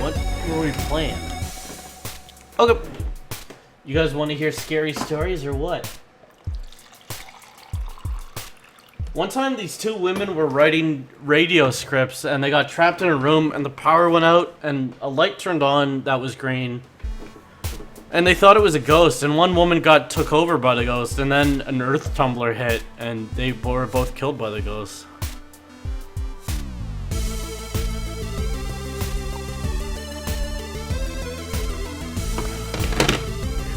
What were we playing? Okay. You guys want to hear scary stories or what? One time these two women were writing radio scripts and they got trapped in a room and the power went out and a light turned on that was green. And they thought it was a ghost, and one woman got took over by the ghost, and then an earth tumbler hit and they were both killed by the ghost.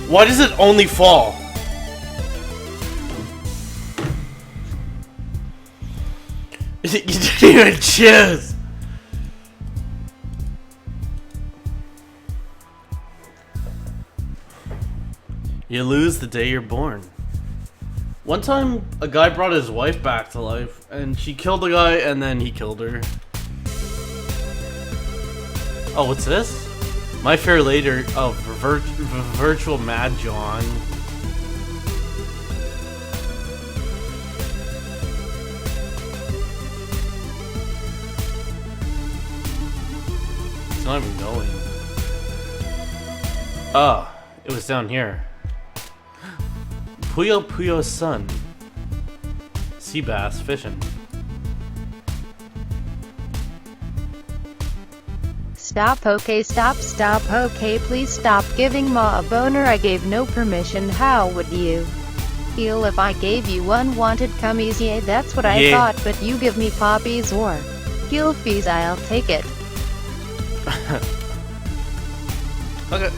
Why does it only fall? You didn't even choose. You lose the day you're born. One time, a guy brought his wife back to life, and she killed the guy, and then he killed her. Oh, what's this? My Fair Lady of Virtual Mad John. It's not even going. Oh, it was down here. Puyo Puyo's son. Sea bass fishing. Stop, okay, stop, okay, please stop giving Ma a boner. I gave no permission. How would you feel if I gave you unwanted cummies? Yeah, that's what I thought, but you give me poppies or gilfies, I'll take it. Okay.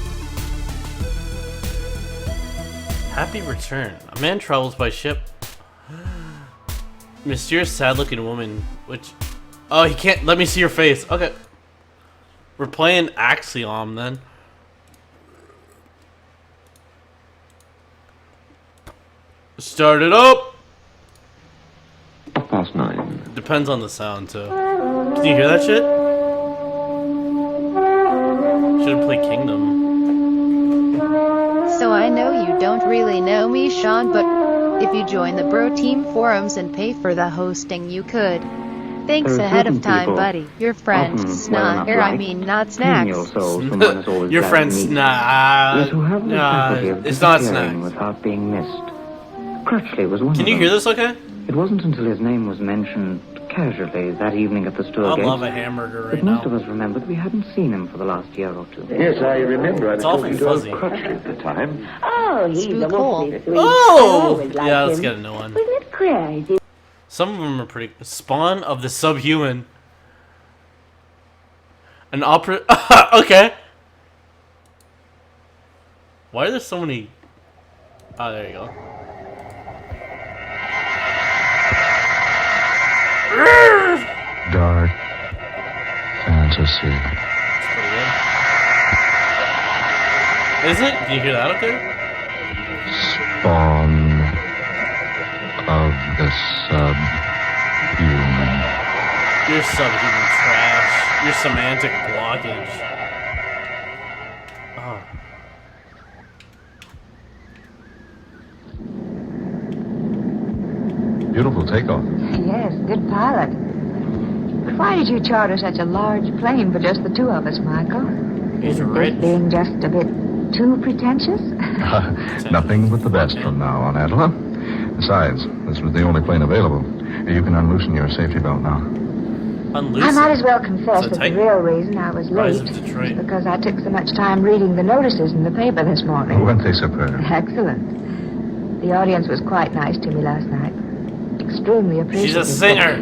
Happy return. A man travels by ship. Mysterious, sad-looking woman, which... Oh, he can't... Let me see your face. Okay. We're playing Axiom, then. Start it up! 9:30. Depends on the sound, too. Can you hear that shit? Should've played Kingdom. So I know you don't really know me, Sean, but if you join the Bro Team forums and pay for the hosting, you could. Thanks ahead of time, buddy. Your friend, Snot, not Snacks. Your friend, Snot. It's not Snacks. Without being missed. Crutchley was one Can of you them. hear this okay? It wasn't until his name was mentioned casually that evening at the store I gate love a hamburger right that most now. of us remembered we hadn't seen him for the last year or two. Yes, I remember. I was It's awfully talking to fuzzy. Crutchley at the time. Oh, he's Spook a hole. awfully sweet. Oh! I Yeah, let's him. get a new one. Wasn't it crazy? Some of them are pretty... Spawn of the Subhuman. An opera... Okay. Why are there so many... Oh, there you go. Dark fantasy. That's pretty good. Is it? Do you hear that okay? Spawn of the subhuman. You're subhuman trash. Your semantic blockage. Oh. Beautiful takeoff. Yes, good pilot. But why did you charter such a large plane for just the two of us, Michael? He's Is rich. this being just a bit too pretentious? Nothing but the best from now on, Angela. Besides, this was the only plane available. You can unloosen your safety belt now. Unloose I might it. as well confess So that tight. the real reason I was Rise late of Detroit. was because I took so much time reading the notices in the paper this morning. Went they superb. Excellent. The audience was quite nice to me last night. Extremely appreciative. She's a singer.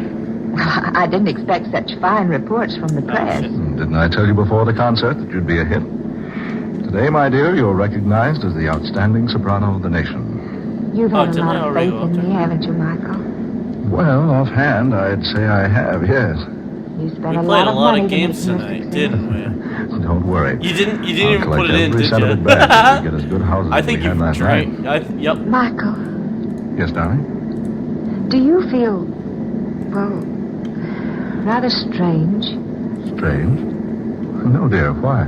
I didn't expect such fine reports from the press. shit. Didn't I tell you before the concert that you'd be a hit? Today, my dear, you're recognized as the outstanding soprano of the nation. You've Oh, had a didn't lot I of already faith go up in me, there? haven't you, Michael? Well, offhand, I'd say I have, yes. You spent We a played lot a of lot money of to make games me a tonight, success. didn't we? Don't worry. You didn't I'll even collect put it in, every did cent of you? it back if we get as good houses I as think we you had last drank. night. Yep. Michael, Yes, darling? do you feel, well, rather strange? Strange? No, dear. Why?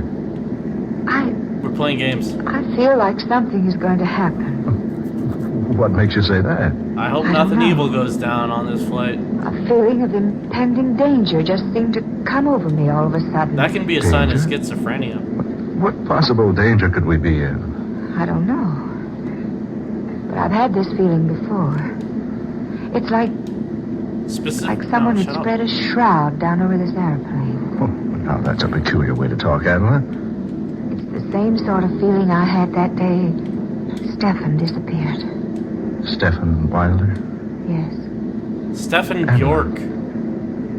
We're playing games. I feel like something is going to happen. What makes you say that? I hope I don't nothing know. evil goes down on this flight. A feeling of impending danger just seemed to come over me all of a sudden. That can be a sign of Danger? schizophrenia. What possible danger could we be in? I don't know. But I've had this feeling before. It's like someone had spread a shroud down over this airplane. Oh, now that's a peculiar way to talk, Adela. It's the same sort of feeling I had that day Stefan disappeared. Stefan Wilder? Yes. Stefan Emma. Bjork.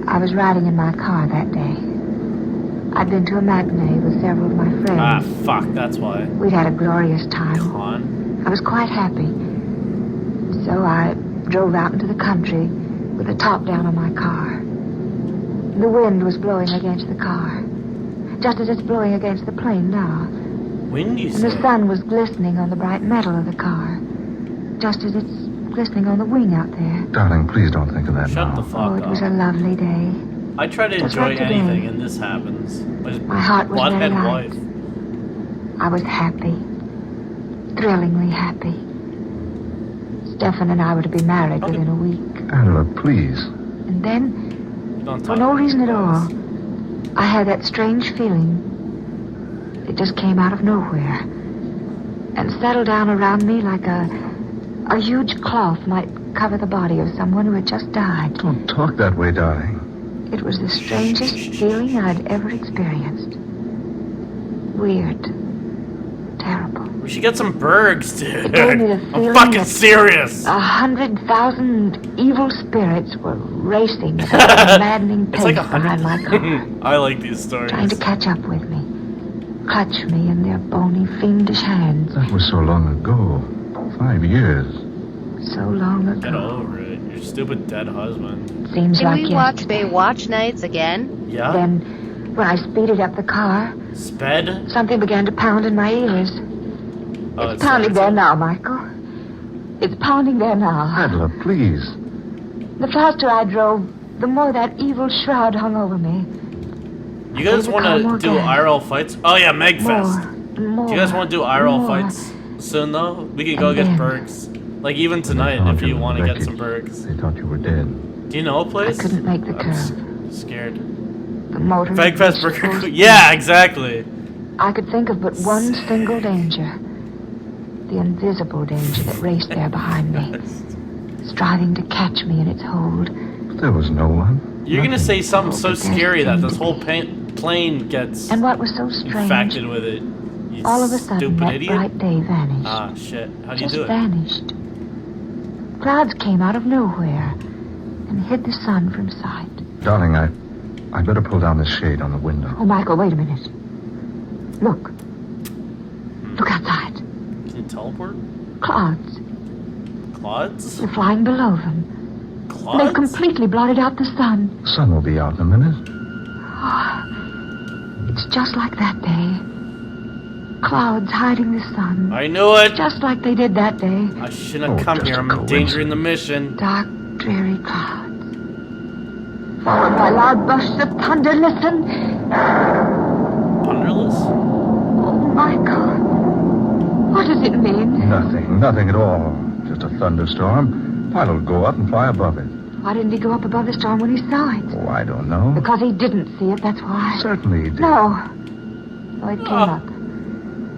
I was riding in my car that day. I'd been to a matinee with several of my friends. Ah, fuck, that's why. We'd had a glorious time. Come on. I was quite happy. So I drove out into the country with the top down on my car. The wind was blowing against the car, just as it's blowing against the plane now. Wind, you And the say? sun was glistening on the bright metal of the car, just as it's glistening on the wing out there. Darling, please don't think of that Shut now. the Oh, fuck it was a up. lovely day. I try to Just enjoy like today. anything, and this happens. My heart was very Bloodhead light. wife. I was happy. Thrillingly happy. Stefan and I were to be married within a week. Adela, please. And then, Don't for talk no about reason at this. all, I had that strange feeling. It just came out of nowhere and settled down around me like a huge cloth might cover the body of someone who had just died. Don't talk that way, darling. It was the strangest feeling I'd ever experienced. Weird. Terrible. We should get some burgers, dude. It gave me the I'm feeling fucking that- serious. 100,000 evil spirits were racing at a maddening It's pace like behind my car, 100. I like these stories. trying to catch up with me, clutch me in their bony, fiendish hands. That was so long ago. 5 years. So long Get ago. over it. Your stupid dead husband. Seems Can like we watch yesterday. Baywatch Nights again? Yeah? Then, when I speeded up the car, Sped? something began to pound in my ears. Oh, It's pounding there it. now, Michael. It's pounding there now. Adela, please. The faster I drove, the more that evil shroud hung over me. You guys There's a want car to more do gas. IRL fights? Oh yeah, More Megfest. and more. Do you guys want to do IRL more. fights soon though? We can go And get then- burgers. Like even tonight They if found you in want the to get wreckage. some burgers. They thought you were dead. Do you know a place? I couldn't make the I'm curve. scared. The motor. Megfest was Burger. supposed- Yeah, exactly. I could think of but one single danger. The invisible danger that raced there behind me, striving to catch me in its hold. There was no one. You're gonna say something so but there's scary that this things- whole plane gets And what was so strange, infected with it. You all of a sudden stupid that idiot. bright day vanished. Ah, shit. How do you Just do it? vanished. Clouds came out of nowhere and hid the sun from sight. Darling, I'd better pull down this shade on the window. Oh, Michael, wait a minute. Look. Look outside. Can you teleport? Clouds. Clods? They're flying below them. Clods? They've completely blotted out the sun. The sun will be out in a minute. It's just like that day. Clouds hiding the sun. I knew it! Just like they did that day. I shouldn't have come just here. a I'm endangering the mission. Dark, dreary clouds. Followed by loud bursts of thunder. Listen. Thunderless? Oh, Michael. What does it mean? Nothing at all. Just a thunderstorm. Pilot will go up and fly above it. Why didn't he go up above the storm when he saw it? Oh, I don't know. Because he didn't see it, that's why. Certainly he did. No. No, it came up.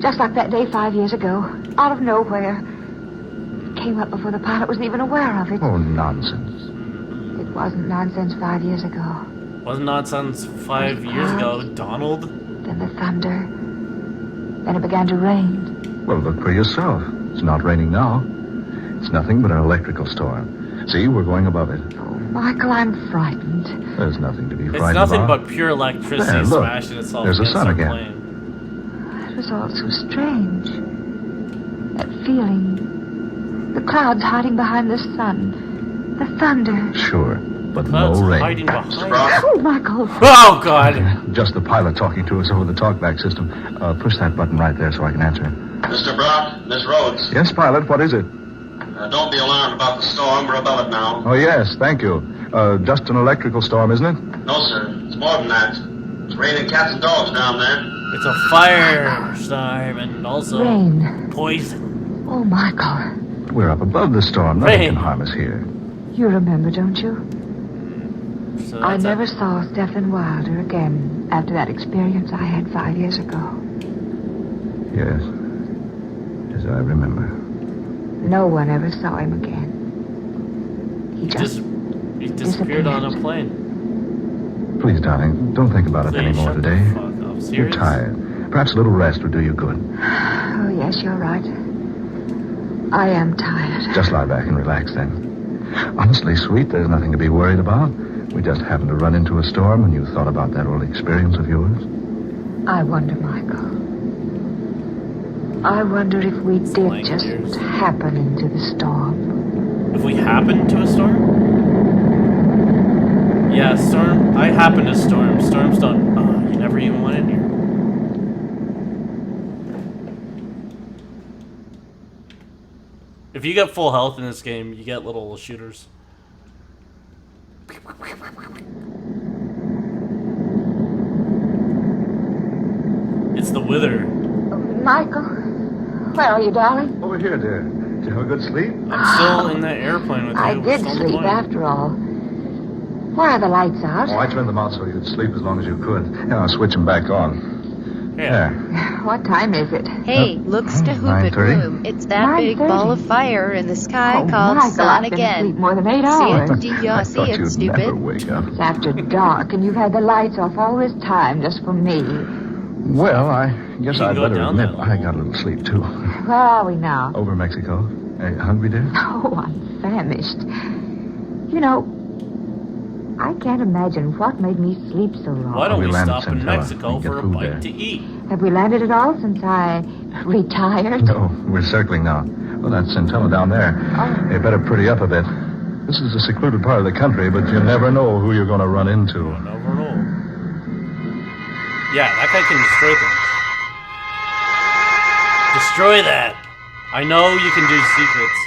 Just like that day 5 years ago. Out of nowhere. It came up before the pilot was even aware of it. Oh, nonsense. It wasn't nonsense 5 years ago. Wasn't nonsense 5 years ago, Donald? Then the thunder. Then it began to rain. Well, look for yourself. It's not raining now. It's nothing but an electrical storm. See, we're going above it. Oh, Michael, I'm frightened. There's nothing to be It's frightened nothing about. but pure electricity There, look. smashing itself There's the against sun our again. plane. It was all so strange. That feeling. The clouds hiding behind the sun. The thunder. Sure, but Clouds no rain. hiding behind. Oh, Michael. Oh, God! Just the pilot talking to us over the talkback system. Push that button right there so I can answer him. Mr. Brock, Miss Rhodes, Yes, pilot, what is it? don't be alarmed about the storm. We're above it now. Oh, yes, thank you. Just an electrical storm, isn't it? No, sir. It's more than that. It's raining cats and dogs down there. It's a firestorm and also Rain. poison. Oh, Michael. we're up above the storm. Nothing Rain. can harm us here. You remember, don't you? So I that's never saw Stephen Wilder again after that experience I had 5 years ago. Yes. Yes, I remember. No one ever saw him again. He just He disappeared on a plane. Please, darling, don't think about it Please anymore shut the today. fuck up. You're Serious? tired. Perhaps a little rest would do you good. Oh, yes, you're right. I am tired. Just lie back and relax then. Honestly, sweet, there's nothing to be worried about. We just happened to run into a storm and you thought about that old experience of yours. I wonder, Michael. I wonder if we did Blank just ears. happen into the storm. If we happen to a storm? Yeah, storm. I happen to storm. Storms don't. Oh, you never even went in here. If you get full health in this game, you get little shooters. It's the Wither. Michael, where are you, darling? Over here, dear. Did you have a good sleep? I'm still in that airplane with you. I We're did still on the sleep plane. after all. Why are the lights out? Oh, I turned them out so you'd sleep as long as you could. Now I'll switch them back on. Yeah. There. What time is it? Hey, looks to hoop it 9:30. room. It's that big 9:30. ball of fire in the sky Oh, called Michael, sun I've been again. asleep more than 8 See hours. it? Do you I see thought it, you'd stupid? never wake up. It's after dark, and you've had the lights off all this time just for me. Well, I guess You can I'd go better down admit that I got a little sleep, too. Where are we now? Over Mexico. Hey, hungry, dear? Oh, I'm famished. You know, I can't imagine what made me sleep so long. Why don't We we landed stop in Centella. Mexico We can for a get food bite there. to eat? Have we landed at all since I retired? No, we're circling now. Well, that's Centella down there. Oh. You better pretty up a bit. This is a secluded part of the country, but you never know who you're going to run into. Going overall. Yeah, that guy can destroy things. Destroy that! I know you can do secrets.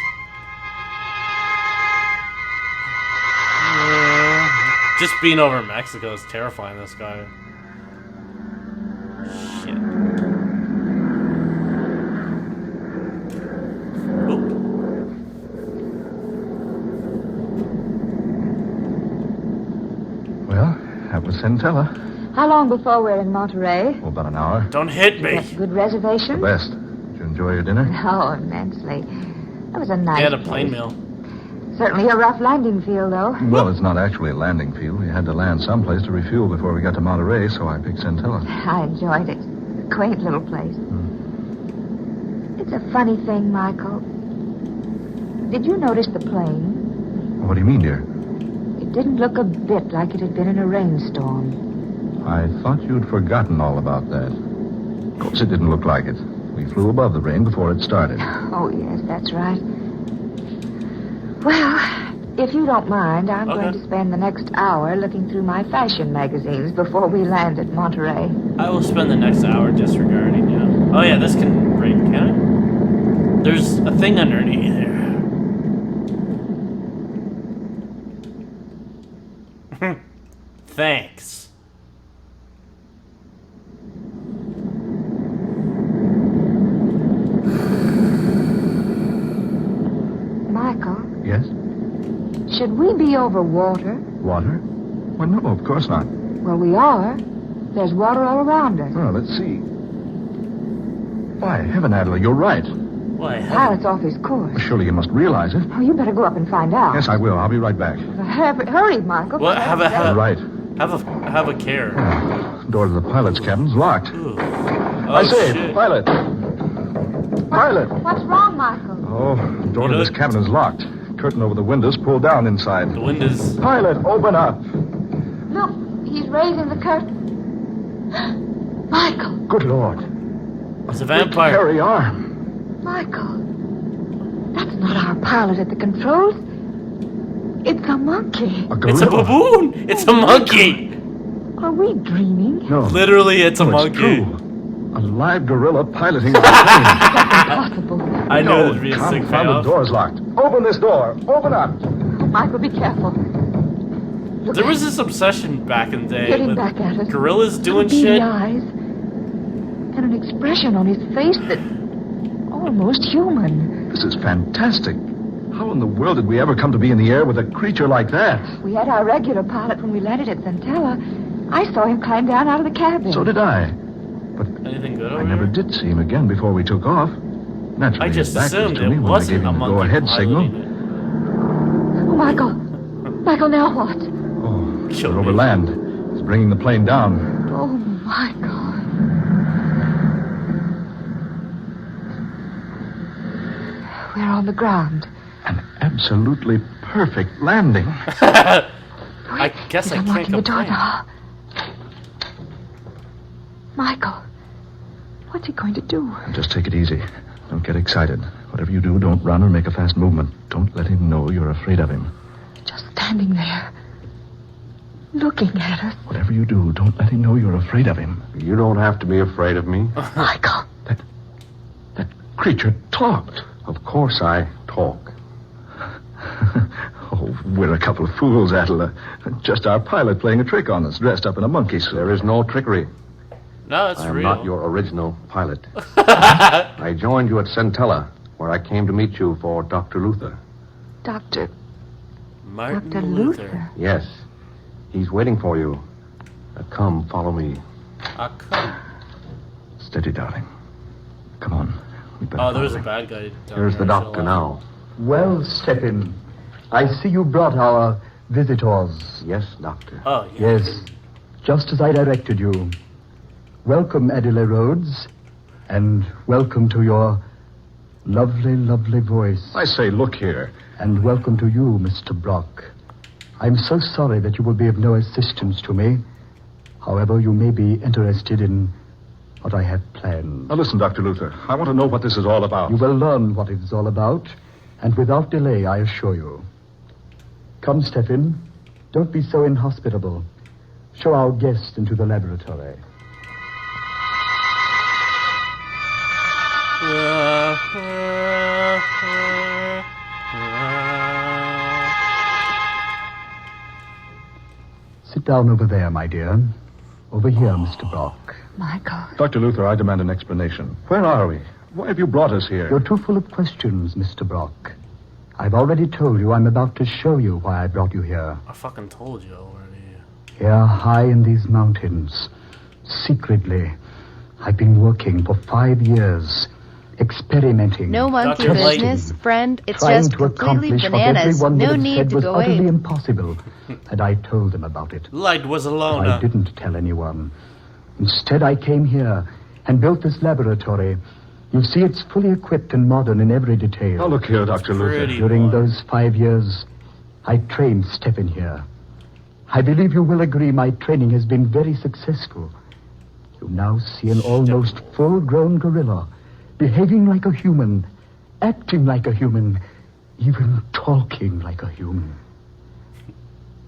Just being over Mexico is terrifying, this guy. Shit. Oop. Well, that was Centella. How long before we're in Monterey? Oh, about an hour. Don't hit me! Get good reservation? The best. Did you enjoy your dinner? Oh, immensely. That was a nice Get a plane place. meal. Certainly a rough landing field, though. Well, it's not actually a landing field. We had to land someplace to refuel before we got to Monterey, so I picked Centella. I enjoyed it. A quaint little place. It's a funny thing, Michael. Did you notice the plane? What do you mean, dear? It didn't look a bit like it had been in a rainstorm. I thought you'd forgotten all about that. Of course, it didn't look like it. We flew above the rain before it started. Oh, yes, that's right. Well, if you don't mind, I'm Okay. going to spend the next hour looking through my fashion magazines before we land at Monterey. I will spend the next hour disregarding you. Oh yeah, this can break, can it? There's a thing underneath here. Thanks. Michael, Yes? should we be over water? Water? Well, no, of course not. Well, we are. There's water all around us. Well, let's see. Why, Heaven, Adela, you're right. Why? Pilot's off his course. Well, surely you must realize it. Oh, you better go up and find out. Yes, I will. I'll be right back. Hurry, Michael. What? Have a You're right. have a care. Door to the pilot's cabin's locked. Ooh. I Oh, say, shit. pilot. Pilot. What's wrong, Michael? Oh, door to this cabin is locked. Curtain over the windows pulled down inside. The wind is. Pilot, open up. Look, he's raising the curtain. Michael, Good Lord. It's a vampire. Hairy arm. Michael. That's not our pilot at the controls. It's a monkey. A gorilla. It's a baboon. It's a monkey. Are we dreaming? No. Literally, it's a No, monkey. true. A live gorilla piloting a plane. Impossible. I knew No, there'd be a sick confounded payoff. door's locked. Open this door. Open up. Oh, Michael, be careful. Look, There was this obsession back in the day getting with back at us. gorillas doing Beady shit. eyes. And an expression on his face that... almost human. This is fantastic. How in the world did we ever come to be in the air with a creature like that? We had our regular pilot when we landed at Centella. I saw him climb down out of the cabin. So did I. Anything good over I never here? did see him again before we took off. Naturally, I just his back was assumed to it me when I wasn't gave a him the monkey go-ahead signal. piloting it. Oh, Michael. Michael, now what? Oh, Killed we're me. over land. He's bringing the plane down. Oh, Michael. We're on the ground. An absolutely perfect landing. I guess He's I can't unlocking the door complain. now. Michael, what's he going to do? Just take it easy. Don't get excited. Whatever you do, don't run or make a fast movement. Don't let him know you're afraid of him. Just standing there, looking at us. Whatever you do, don't let him know you're afraid of him. You don't have to be afraid of me. Michael. That creature talked. Of course I talk. Oh, we're a couple of fools, Adela. Just our pilot playing a trick on us, dressed up in a monkey suit. There is no trickery. No, it's I'm real. not your original pilot. I joined you at Centella, where I came to meet you for Dr. Luther. Dr. Martin Dr. Luther. Luther. Yes. He's waiting for you. Come, follow me. Come. Steady, darling. Come on. We better Oh, there's follow a him. bad guy. down Here's the there, doctor so, now. Well, Stephen, I see you brought our visitors. Yes, doctor. Oh, yeah. Yes, just as I directed you. Welcome, Adela Rhodes, and welcome to your lovely, lovely voice. I say, look here. And welcome to you, Mr. Brock. I'm so sorry that you will be of no assistance to me. However, you may be interested in what I have planned. Now listen, Dr. Luther. I want to know what this is all about. You will learn what it is all about, and without delay, I assure you. Come, Stephen. Don't be so inhospitable. Show our guest into the laboratory. Sit down over there, my dear. Over here, Mr. Brock. Michael. Dr. Luther, I demand an explanation. Where are we? Why have you brought us here? You're too full of questions, Mr. Brock. I've already told you I'm about to show you why I brought you here. I fucking told you already. Here, high in these mountains, secretly, I've been working for 5 years, experimenting. No monkey Dr. Light. business, friend. It's trying just to completely accomplish what bananas. everyone No would have need said to was go utterly ape. impossible. And I told them about it. Light was a I loner. didn't tell anyone. Instead, I came here and built this laboratory. You see, it's fully equipped and modern in every detail. Oh, look here, Dr. Luther. Pretty During boy. those 5 years, I trained Stephen here. I believe you will agree my training has been very successful. You now see an almost full-grown gorilla, behaving like a human, acting like a human, even talking like a human.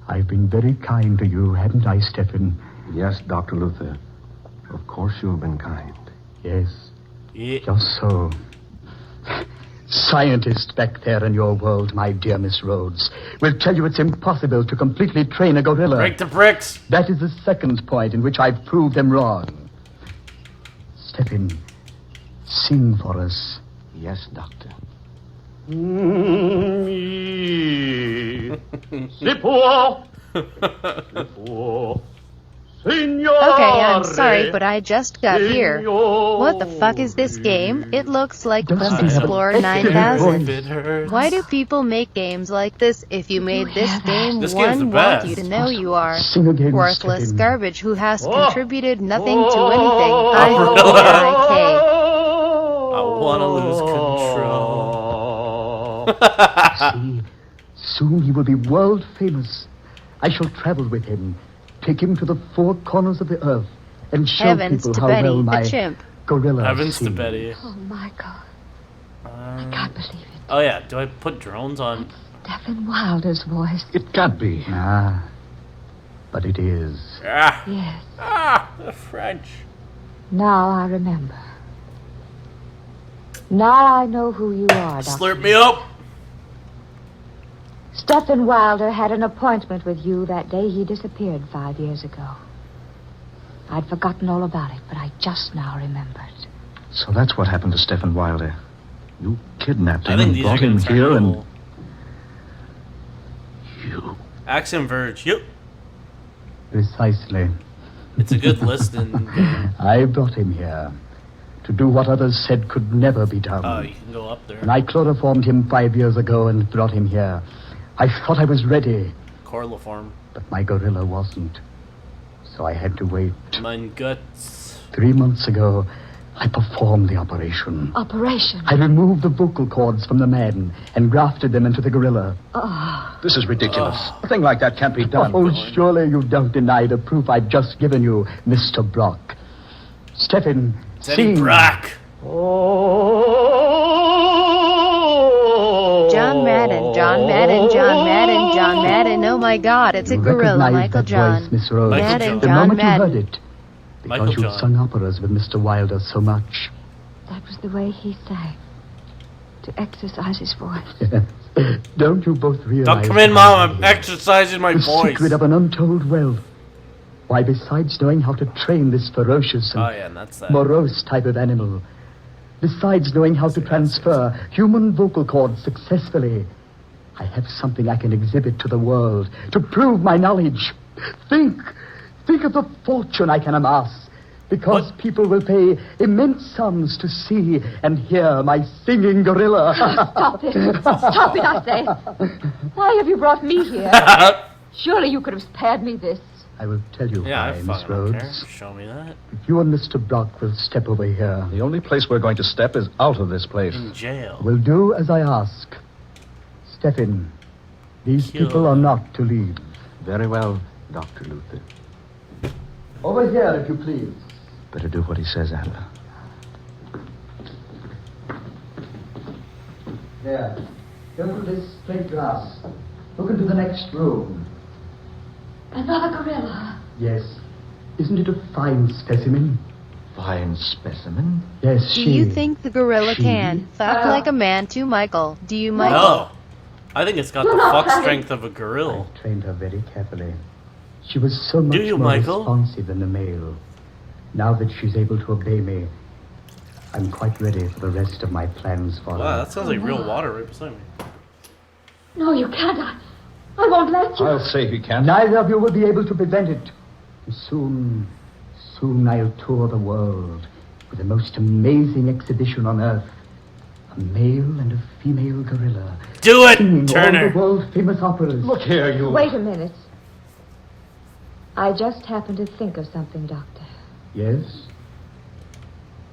I've been very kind to you, haven't I, Stephen? Yes, Dr. Luther. Of course you have been kind. Yes, Yeah. just so. Scientists back there in your world, my dear Miss Rhodes, will tell you it's impossible to completely train a gorilla. Break the bricks. That is the second point in which I've proved them wrong. Stephen, sing for us. Yes, doctor. Okay, I'm sorry, but I just got here. What the fuck is this game? It looks like Doesn't Quest he have Explorer an 9000. It hurts. Why do people make games like this? If you made this game, This game's the one want best. you to know you are Sing again, worthless Stephen. garbage who has contributed nothing to anything. I I want to lose control. See, soon he will be world famous. I shall travel with him, take him to the 4 corners of the earth, and show Heavens people to how Betty, well my the chimp. gorilla Heavens to sings. Betty. Oh, Michael. I can't believe it. Oh yeah, do I put drones on? Stephen Wilder's voice. It can't be. Ah, but it is. Ah, Yes. the French. Now I remember. Now I know who you are, Doctor. Slurp me up. Stephen Wilder had an appointment with you that day he disappeared 5 years ago. I'd forgotten all about it, but I just now remembered. So that's what happened to Stephen Wilder. You kidnapped I him think and these are brought him gonna turn here and... evil. You... Axiom Verge. Yep. Precisely. It's a good listing game. I brought him here to do what others said could never be done. Oh, you can go up there. When I chloroformed him 5 years ago and brought him here, I thought I was ready, Corliform. but my gorilla wasn't. So I had to wait. Mein Guts. 3 months ago, I performed the operation. Operation? I removed the vocal cords from the man and grafted them into the gorilla. This is ridiculous. A thing like that can't be done. Oh, surely you don't deny the proof I've just given you, Mr. Brock. Stefan, Eddie sing. Brock. John Madden, John Madden, John Madden, John Madden. Oh my God, it's a You gorilla, recognize Michael that John. voice, Miss Rose. Michael Madden, John. The John moment Madden. you heard it, Michael because you've John. sung operas with Mr. Wilder so much. That was the way he sang. To exercise his voice. Don't you both realize... Don't come in, Mom. I'm exercising my the voice. secret of an untold wealth? Why, besides knowing how to train this ferocious and Oh, yeah, and that's that. morose type of animal, besides knowing how to transfer human vocal cords successfully, I have something I can exhibit to the world to prove my knowledge. Think of the fortune I can amass, because What? people will pay immense sums to see and hear my singing gorilla. Stop it. Stop it, I say. Why have you brought me here? Surely you could have spared me this. I will tell you Yeah, I why, Miss fucking don't care. Rhodes. Show me that. You and Mr. Brock will step over here. The only place we're going to step is out of this place. In jail. Will do as I ask. Stefan, these Kill. people are not to leave. Very well, Dr. Luther. Over here, if you please. Better do what he says, Adler. There. Go through this plate glass. Look into the next room. Another gorilla. Yes. Isn't it a fine specimen? Fine specimen. Yes, Do she. you think the gorilla She? can fuck like a man too, Michael? Do you, Michael? No. I think it's got the not fuck having- strength of a gorilla. I trained her very carefully. She was so much you, more Michael? responsive than the male. Now that she's able to obey me, I'm quite ready for the rest of my plans for Wow, her. that sounds like real water right beside me. No, you can't. I won't let you. I'll say he can't. Neither of you will be able to prevent it. Soon I'll tour the world with the most amazing exhibition on Earth. A male and a female gorilla. Do it, Singing all Turner. the world-famous operas. Look here, you... Wait a minute. I just happened to think of something, Doctor. Yes?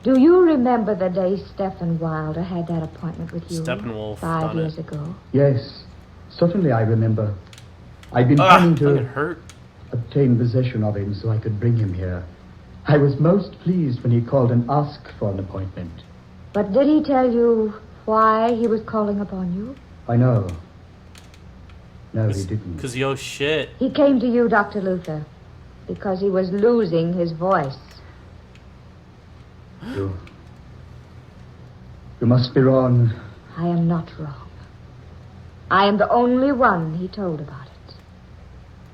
Do you remember the day Stephen Wilder had that appointment with you? Steppenwolf 5 done it. years ago. Yes. Certainly I remember. I've been Ah, planning it to hurt. obtain possession of him so I could bring him here. I was most pleased when he called and asked for an appointment. But did he tell you why he was calling upon you? I know. No, he didn't. Because yo shit. He came to you, Dr. Luther, because he was losing his voice. You must be wrong. I am not wrong. I am the only one he told about it.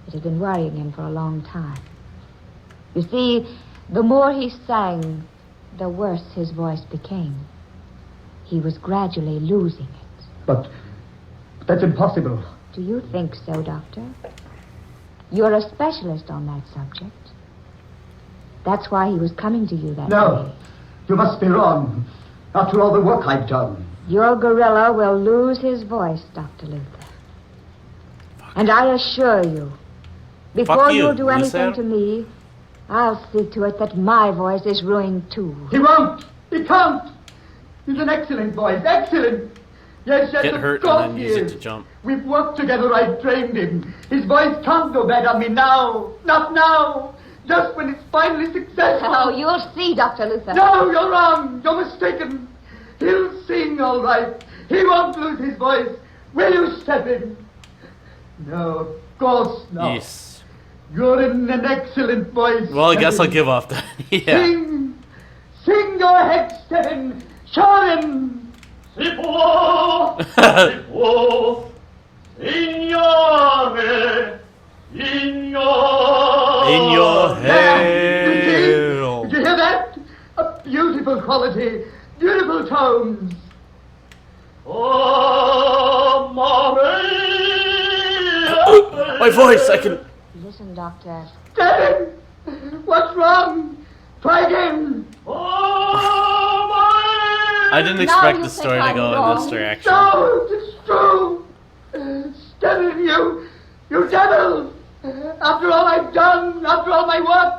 It had been worrying him for a long time. You see, the more he sang, the worse his voice became. He was gradually losing it. But that's impossible. Do you think so, Doctor? You're a specialist on that subject. That's why he was coming to you that No, day. you must be wrong. After all the work I've done. Your gorilla will lose his voice, Dr. Luther. And I assure you, before you, you'll do anything Lucille. to me, I'll see to it that my voice is ruined too. He won't. He can't. He's an excellent voice. Excellent. Yes, Get of hurt course and then he use it is. to jump. We've worked together. I've trained him. His voice can't go bad on me now. Not now. Just when it's finally successful. Oh, you'll see, Dr. Luther. No, you're wrong. You're mistaken. He'll sing all right. He won't lose his voice. Will you, Stephen? No, of course not. Yes. You're in an excellent voice. Well, I guess I'll Stephen. give off that. Yeah. Sing! Sing, go ahead, Stephen! Show him! In your There, you see? hell. Did you hear that? A beautiful quality, beautiful tones. My voice, I can... Listen, Doctor. Stephen! What's wrong? Try again. I didn't expect the story to go in this direction. No, it's true. Stephen, you devil. After all I've done, after all my work,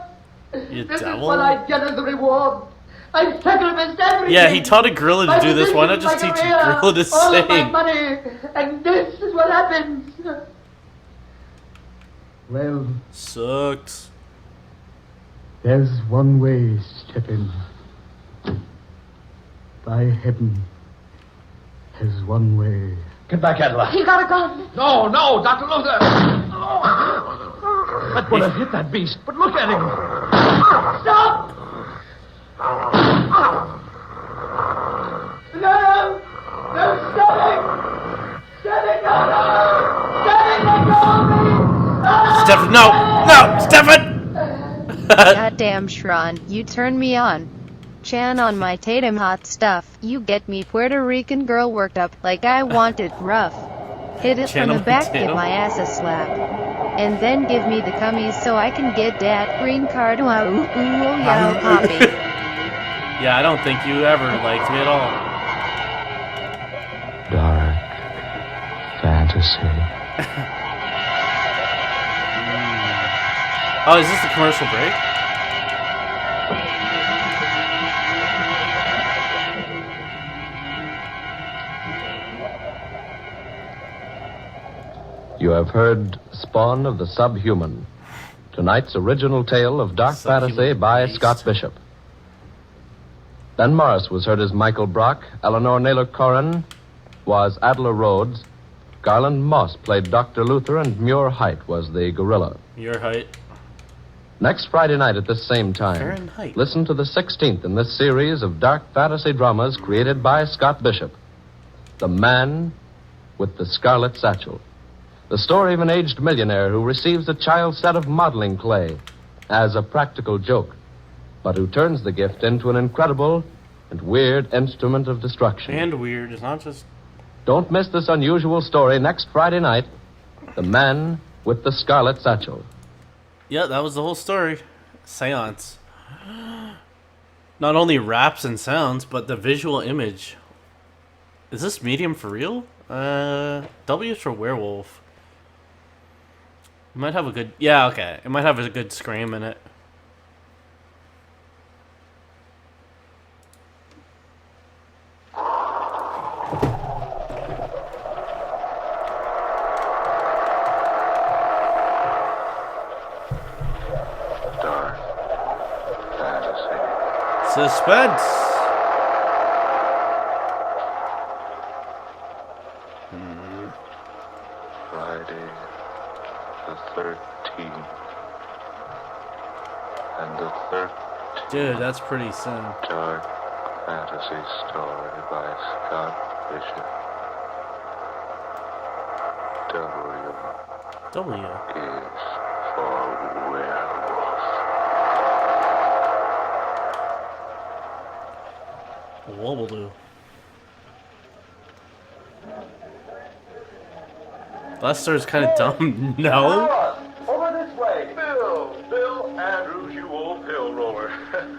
You this devil? is what I get as a reward. I sacrificed everything. Yeah, he taught a gorilla to My do this. Why not position, just my teach a career, gorilla to all of my sing? money, and this is what happens. Well, Sucks. there's one way, Stephen. By heaven, there's one way. Get back, Adela. He got a gun. No, no, Dr. Luther. That bullet hit that beast, but look at him. Stop! No! No, Stephen! Stephen, no, no! Stephen, let go of me! Stefan, no! No! Stefan! Goddamn Shron, you turn me on. Chan on my Tatum hot stuff. You get me Puerto Rican girl worked up like I want it rough. Hit it Chan from on the my back, give Tatum? my ass a slap. And then give me the cummies so I can get that green card. Wow, ooh, ooh, oh, yeah, poppy. Yeah, I don't think you ever liked me at all. Dark fantasy. Oh, is this the commercial break? You have heard Spawn of the Subhuman. Tonight's original tale of dark Subhuman fantasy by beast. Scott Bishop. Ben Morris was heard as Michael Brock. Eleanor Naylor Corrin was Adela Rhodes. Garland Moss played Dr. Luther, and Muir Height was the gorilla. Your height. Next Friday night at this same time, Fahrenheit. listen to the 16th in this series of dark fantasy dramas created by Scott Bishop. The Man with the Scarlet Satchel. The story of an aged millionaire who receives a child's set of modeling clay as a practical joke, but who turns the gift into an incredible and weird instrument of destruction. And weird. It's not just... Don't miss this unusual story next Friday night, The Man with the Scarlet Satchel. Yeah, that was the whole story. Seance. Not only raps and sounds, but the visual image. Is this medium for real? W is for werewolf. It might have a good... Yeah, okay. It might have a good scream in it. Dark fantasy. Suspense! Friday the 13th. And the 13th Dude, that's pretty soon. dark fantasy story by Scott Bishop. W W. is for werewolf. Wobble do. Lester's kind of dumb. No? Over this way. Bill Andrews, you old pill roller.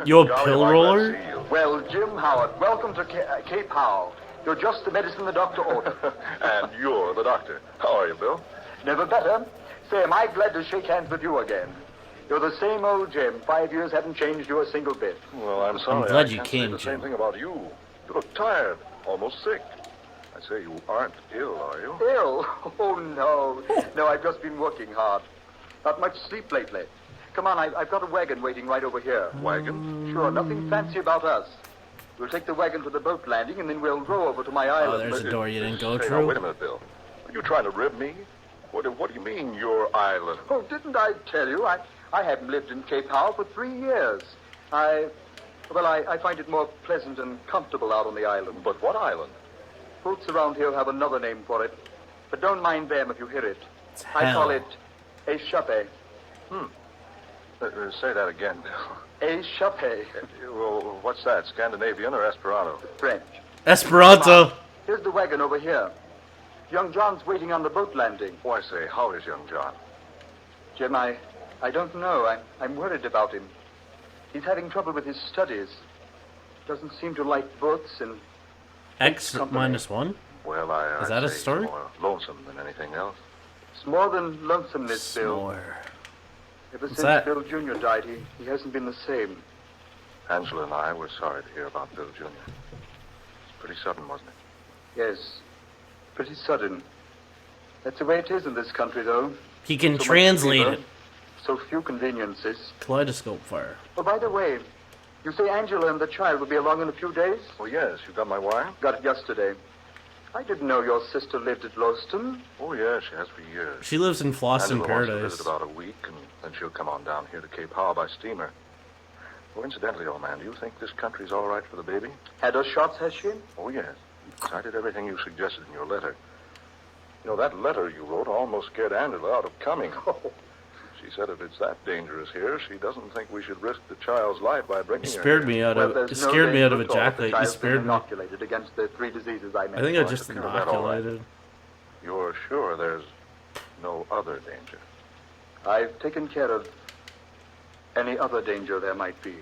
You a pill roller? Well, Jim Howard, welcome to Cape Howell. You're just the medicine the doctor ordered. And you're the doctor. How are you, Bill? Never better. Say, am I glad to shake hands with you again? You're the same old Jim. 5 years haven't changed you a single bit. Well, I'm sorry. glad I you can't came, say the Jim. same thing about you. You look tired, almost sick. I say you aren't ill, are you? Ill? Oh, no. No, I've just been working hard. Not much sleep lately. Come on, I've got a wagon waiting right over here. Wagon? Sure, nothing fancy about us. We'll take the wagon to the boat landing, and then we'll row over to my island. Oh, there's a door you didn't go Hey, now, wait a through. minute, Bill. Are you trying to rib me? What do you mean, your island? Oh, didn't I tell you? I haven't lived in Cape Howell for 3 years. I find it more pleasant and comfortable out on the island. But what island? Folks around here have another name for it, but don't mind them if you hear it. It's I call hell. it Échappé. Say that again, Bill. Échappé. Well, what's that, Scandinavian or Esperanto? French. Esperanto. Here's the wagon over here. Young John's waiting on the boat landing. Oh, I say, how is young John? Jim, I don't know. I'm worried about him. He's having trouble with his studies. Doesn't seem to like books and... X company. minus 1? Well, I Is that a say he's story? more lonesome than anything else. It's more than lonesomeness, Bill. Snore. Ever What's since that? Bill Jr. died, he hasn't been the same. Angela and I were sorry to hear about Bill Jr. It's pretty sudden, wasn't it? Yes. Pretty sudden. That's the way it is in this country, though. He can So much translate fever, it. So few conveniences. Kaleidoscope fire. Oh, by the way, you say Angela and the child will be along in a few days? Oh, yes. You got my wire? Got it yesterday. I didn't know your sister lived at Lowston. Oh, yeah, she has for years. She lives in Floston Angela wants to Paradise. visit about a week, and then she'll come on down here to Cape Howe by steamer. Oh, incidentally, old man, do you think this country's all right for the baby? Had her shots, has she? Oh, yes. I did everything you suggested in your letter. You know, that letter you wrote almost scared Angela out of coming. She said if it's that dangerous here, she doesn't think we should risk the child's life by bringing You her scared here. me out Well, of there's it. no Scared me out of danger a at all. The jacket. You child's been scared me. inoculated against the 3 diseases I I mentioned. think I just Well, that all right. inoculated. You're sure there's no other danger? I've taken care of any other danger there might be.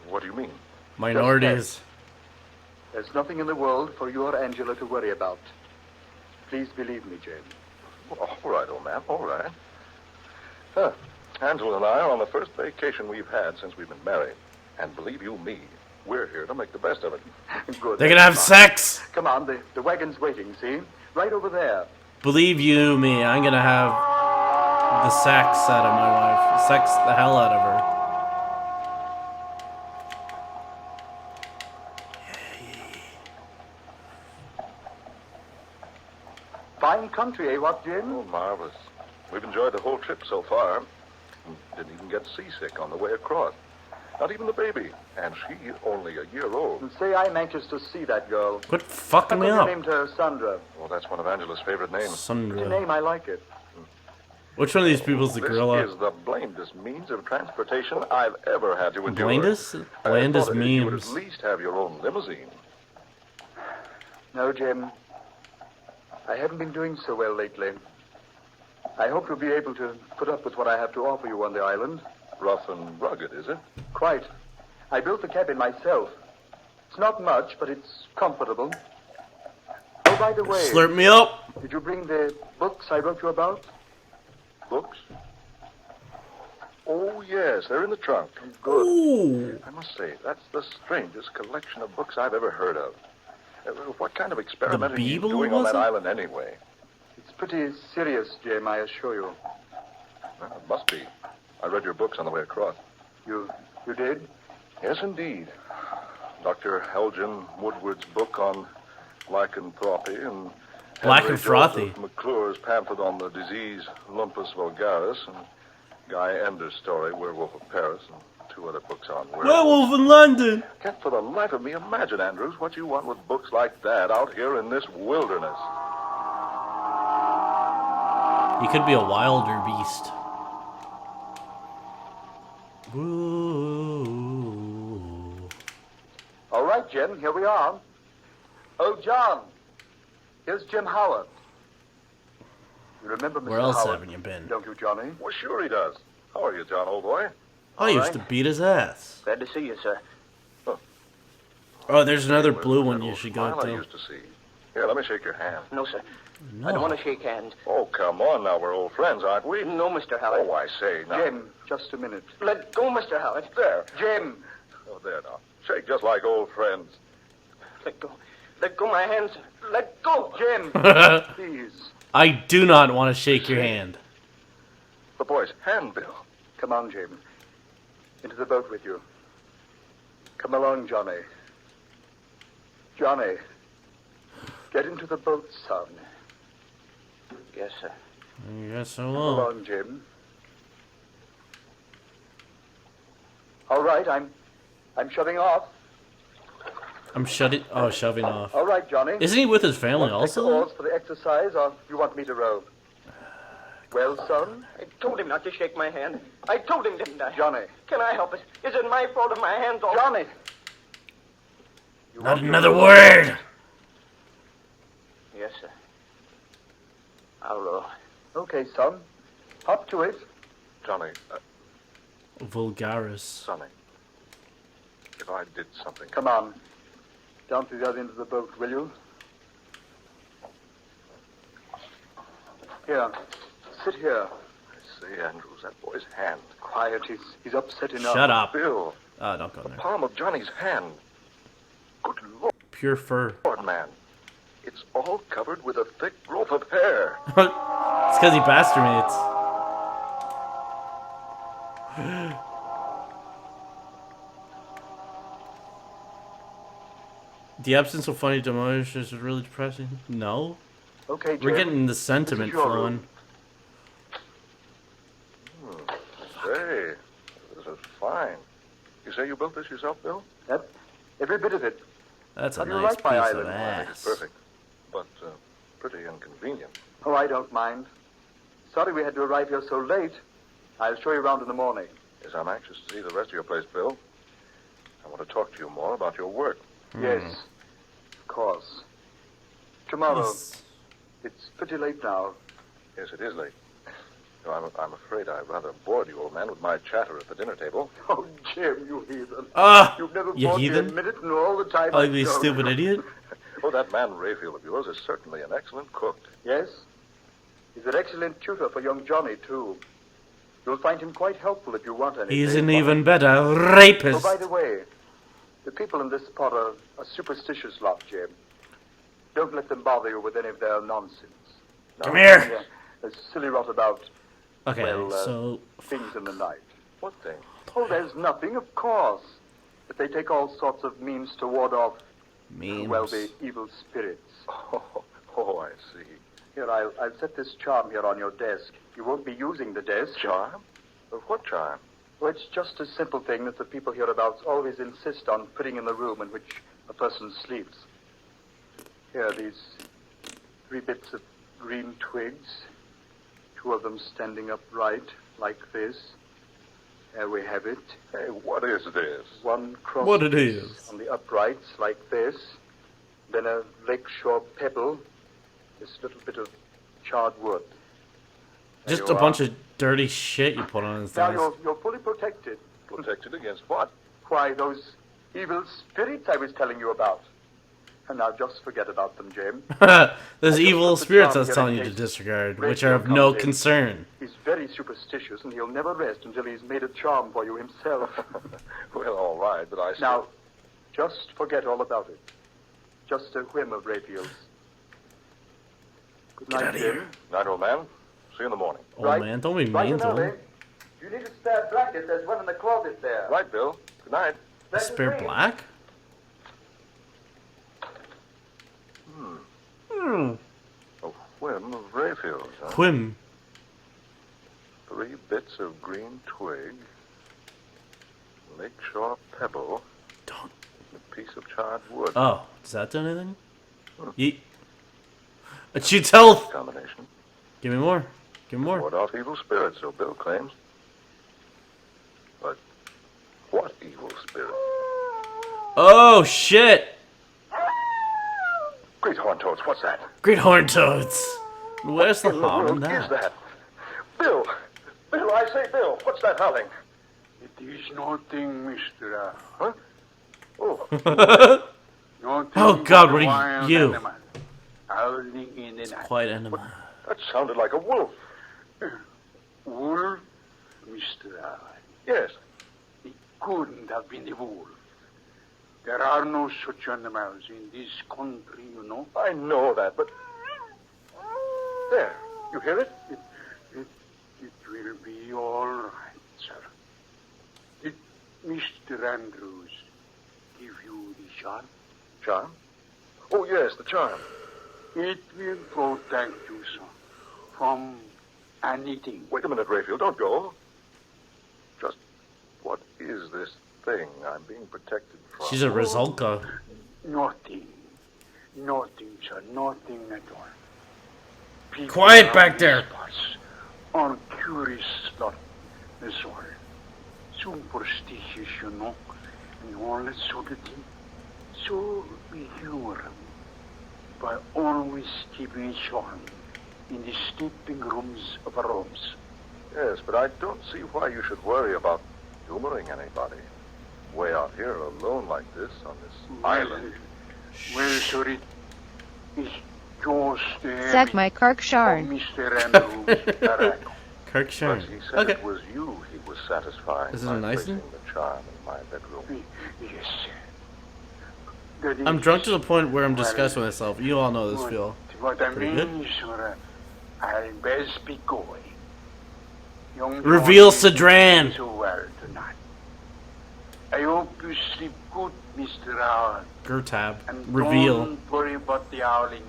What do you mean? Minorities. There's nothing in the world for you or Angela to worry about. Please believe me, James. Well, all right, old man, all right. Huh. Angela and I are on the first vacation we've had since we've been married. And believe you me, we're here to make the best of it. Good. They're gonna have sex! Come on, the wagon's waiting, see? Right over there. Believe you me, I'm gonna have the sex out of my wife. Sex the hell out of her. Fine country, eh, what, Jim? Oh, marvelous. We've enjoyed the whole trip so far. Didn't even get seasick on the way across. Not even the baby. And she only a year old. And say I'm anxious to see that girl. Quit fucking me You up. named her Sandra. Well, that's one of Angela's favorite names. Good Sandra. name, I like it. Which one of these people's the This gorilla? is the blamedest means of transportation I've ever had to endure. Blandest? I Blandest thought you would memes. at least have your own limousine. No, Jim. I haven't been doing so well lately. I hope you'll be able to put up with what I have to offer you on the island. Rough and rugged, is it? Quite. I built the cabin myself. It's not much, but it's comfortable. Oh, by the way, Slurp me up! did you bring the books I wrote you about? Books? Oh, yes, they're in the trunk. Good. Ooh! I must say, that's the strangest collection of books I've ever heard of. What kind of experiment are you Bible, doing on was that it? island anyway? It's pretty serious, Jim, I assure you. Well, it must be. I read your books on the way across. You did? Yes, indeed. Dr. Elgin Woodward's book on lycanthropy and Henry Lycanthropy. Joseph McClure's pamphlet on the disease Lumpus vulgaris, and Guy Ender's story, Werewolf of Paris, and 2 other books on Werewolf in London! Can't for the life of me imagine, Andrews, what you want with books like that out here in this wilderness. He could be a wilder beast. Ooh. All right, Jim, here we are. Oh, John, here's Jim Howard. You remember Mr. Where else Howard, haven't you been? don't you, Johnny? Well, sure he does. How are you, John, old boy? I used to beat his ass. Glad to see you, sir. Oh, there's another With blue that one you old should go smile I to. used to see. Here, let me shake your hand. No, sir. No. I don't want to shake hands. Oh, come on now. We're old friends, aren't we? No, Mr. Howard. Oh, I say now. Jim, just a minute. Let go, Mr. Howard. There. Jim! Oh, there now. Shake just like old friends. Let go. Let go my hands. Let go. Jim! Please. I do not want to shake your hand. The boy's handbill. Come on, Jim. Into the boat with you. Come along, Johnny. Johnny. Get into the boat, son. Yes, sir. Yes, I Come will. along, Jim. All right, I'm shoving off. I'm shoving off. All right, Johnny. Isn't he with his family Want to take the also? oars for the exercise, or you want me to row? Well, son? I told him not to shake my hand. I told him, didn't I? Johnny. Can I help it? Is it my fault if my hand's all... Johnny! Not another word! Paolo. Okay, son. Up to it. Johnny, Vulgaris. Sonny, if I did something... Come on. Down to the other end of the boat, will you? Here. Sit here. I say, Andrews, that boy's hand. Quiet. He's upset enough. Shut up. Bill, Oh, don't go the there. palm of Johnny's hand. Good Pure fur. Lord, man. It's all covered with a thick growth of hair. It's because he masturbates. The absence of funny emotions is really depressing. No. Okay, Jim. We're getting the sentiment This is your flowing. Say, this is fine. You say you built this yourself, Bill? Yep. Every bit of it. That's a How do you nice like my piece of island? I think it's ass. perfect, but pretty inconvenient. Oh, I don't mind. Sorry we had to arrive here so late. I'll show you around in the morning. Yes, I'm anxious to see the rest of your place, Bill. I want to talk to you more about your work. Yes. Of course. Tomorrow. Yes. It's pretty late now. Yes, it is late. No, I'm afraid I rather bored you, old man, with my chatter at the dinner table. Oh, Jim, you heathen. Ah! You've never You bored me a heathen? minute in all the time Ugly, I've known stupid you. idiot. Oh, that man Rayfield of yours is certainly an excellent cook. Yes? He's an excellent tutor for young Johnny, too. You'll find him quite helpful if you want anything. He's an even better rapist. Oh, by the way, the people in this spot are a superstitious lot, Jim. Don't let them bother you with any of their nonsense. Come here. Yeah, there's silly rot about, Okay, well, so things in the night. What thing? Oh, there's nothing, of course. But they take all sorts of means to ward off, memes. well, the evil spirits. Oh, I see. Here, I'll set this charm here on your desk. You won't be using the desk. Charm? What charm? Well, it's just a simple thing that the people hereabouts always insist on putting in the room in which a person sleeps. Here, these 3 bits of green twigs, 2 of them standing upright like this. There we have it. Hey, what is this? 1 cross What it piece is. on the uprights like this. Then a lakeshore pebble. This little bit of charred wood. There Just you a are. bunch of dirty shit you put on his Now desk. you're fully protected. Protected against what? Why, those evil spirits I was telling you about. And now just forget about them, Jim. There's I just evil put the spirits I charm was here telling in you to case disregard, Rachel which are of no comes in. concern. He's very superstitious, and he'll never rest until he's made a charm for you himself. Well, all right, but I still... Now, just forget all about it. Just a whim of Rayfield's. Good Get night, out of Jim. here. Night, old man. See you in the morning. Oh man, don't be Right mean in to him. early. You need a spare blanket. There's one in the closet there. Right, Bill. Good night. That's Spare great. black? A whim of Rayfield's, huh? Whim. 3 bits of green twig, lakeshore pebble, Don't. a piece of charred wood. Oh, does that do anything? Yeet. It shoots health! Combination. Give me more. Give me more. Ward off evil spirits, so Bill claims. But what evil spirit? Oh, shit! Great horn toads, what's that? Great horn toads! Where's the What in the harm in world is that? that? Bill! Bill, I say, Bill, what's that howling? It is nothing, Mr. Huh? Oh, Nothing Oh, God, but what are wild you? animal howling in the night. Quite animal. that sounded like a wolf. Wolf, Mr. Yes. It couldn't have been a wolf. There are no such animals in this country, you know. I know that, but... There, you hear it? It will be all right, sir. Did Mr. Andrews give you the charm? Charm? Oh, yes, the charm. It will protect you, sir, from anything. Wait a minute, Rayfield, don't go. Just what is this thing I'm being protected from? She's a Rizolka. Nothing. Nothing, sir. Nothing at all. People Quiet back around there. these parts are curious lot. That's all. Superstitious, you know, and all that sort of thing. So we humor them by always keeping a charm in the sleeping rooms of our homes. Yes, but I don't see why you should worry about humoring anybody. Way out here alone like this on this island. Well, sir, it is just Suck my Kirksharn. Mr. Andrews' barrack. Kirk But Sharn. he said Okay. it was you he was satisfying Is it by a nice placing one? the charm in my bedroom. Yes, sir. That I'm is drunk to the point where I'm well, disgusting myself. You all know this feel. What I Pretty mean, sir, I'll best be going. Young Reveal Johnny Sidran. is so well tonight. I hope you sleep good, Mr. Owl. Gertab. And Reveal. don't worry about the owling.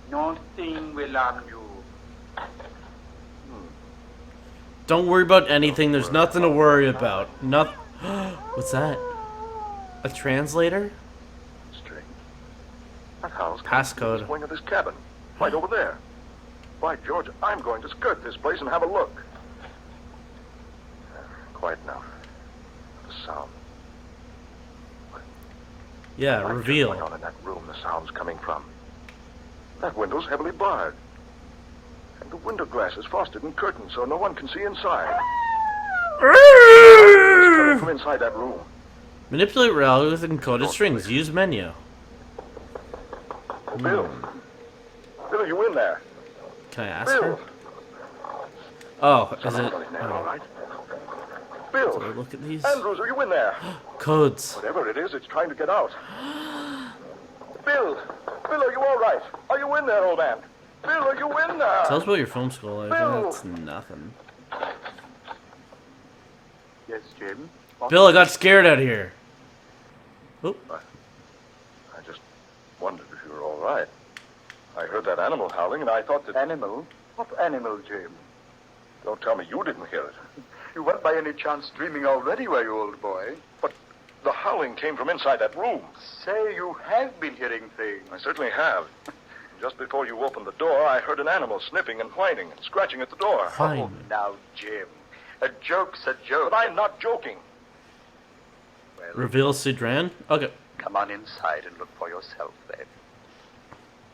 Nothing will harm you. Don't worry about anything. There's nothing to worry about. Nothing. What's that? A translator? Strange. That house Passcode. the wing of this cabin. Right over there. By George, I'm going to skirt this place and have a look. Quiet now. The sound. Yeah, What's reveal. going on in that room the sound's coming from? That window's heavily barred. And the window glass is frosted and curtained so no one can see inside. It's coming from inside that room. Manipulate reality with encoded strings. Use menu. Bill. Bill, are you in there? Can I ask Bill. her? Oh, is it? Somebody's in there, all Oh, right. do I Bill. look at these? Andrews, are you in there? Codes. Whatever it is, it's trying to get out. Bill. Bill, are you all right? Are you in there, old man? Bill, are you in there? Tell us about your film school life. Bill. That's nothing. Yes, Jim? Bill, I got scared out here. Oop. I just wondered if you were all right. I heard that animal howling, and I thought that... Animal? What animal, Jim? Don't tell me you didn't hear it. You weren't by any chance dreaming already, were you, old boy? But the howling came from inside that room. Say, you have been hearing things. I certainly have. Just before you opened the door, I heard an animal sniffing and whining and scratching at the door. Fine. Oh, now, Jim. A joke's a joke. But I'm not joking. Well, Reveal Sidran? Okay. come on inside and look for yourself, then.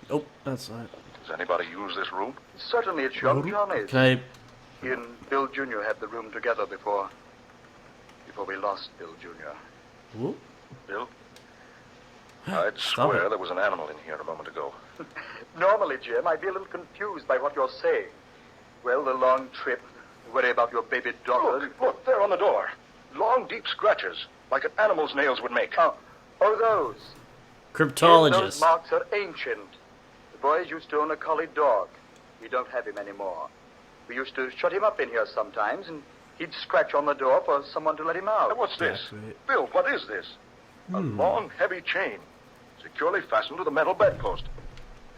Oh, that's not. Does anybody use this room? Certainly it's young Johnny's. Can I? He and Bill Jr. had the room together before we lost Bill Jr. Whoop. Bill? I'd Stop swear it. there was an animal in here a moment ago. Normally, Jim, I'd be a little confused by what you're saying. Well, the long trip, worry about your baby daughter. Look, there on the door. Long, deep scratches, like an animal's nails would make. Oh, those. Jim, those Cryptologist. marks are ancient. The boys used to own a collie dog. We don't have him anymore. We used to shut him up in here sometimes, and he'd scratch on the door for someone to let him out. Now, what's this? That's right. Bill, what is this? A long, heavy chain, securely fastened to the metal bedpost.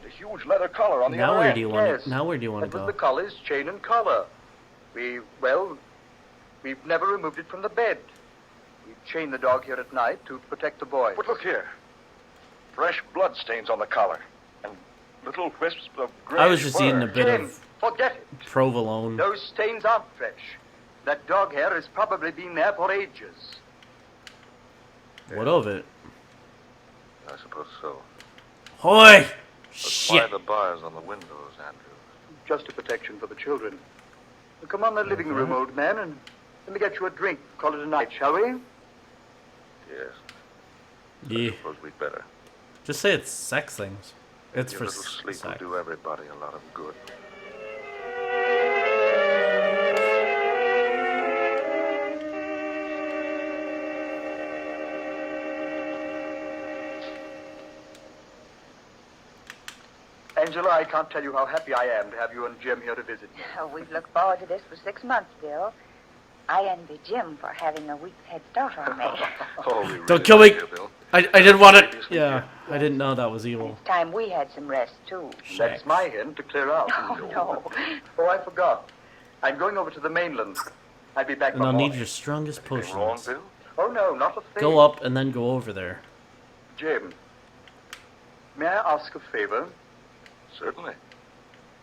And a huge leather collar on the Now other where end. do you want Yes. to? Now where do you want That to was go? the collie's chain and collar. We've never removed it from the bed. We chain the dog here at night to protect the boy. But look here. Fresh blood stains on the collar. And little wisps of gray I was just eating a bit Jim, of forget it. provolone. Those stains aren't fresh. That dog hair has probably been there for ages. What of it? I suppose so. Hoy! But Shit. why the bars on the windows, Andrew? Just a protection for the children. Well, come on the living room, old man, and let me get you a drink. Call it a night, shall we? Yes. Yeah. I suppose we'd better. Just say it's sex things. It's A for little sleep will sex. do everybody a lot of good. Angela, I can't tell you how happy I am to have you and Jim here to visit me. Oh, we've looked forward to this for 6 months, Bill. I envy Jim for having a week's head start on me. Oh, we really Don't kill me. like you, Bill. I didn't want it. Yeah, I didn't know that was evil. It's time we had some rest, too. That's my hint to clear out. Oh, no. Oh, I forgot. I'm going over to the mainland. I'll be back And I'll by need morning. your strongest Anything wrong, potions. Bill? Oh, no, not a thing. Go up and then go over there. Jim, may I ask a favor? Certainly.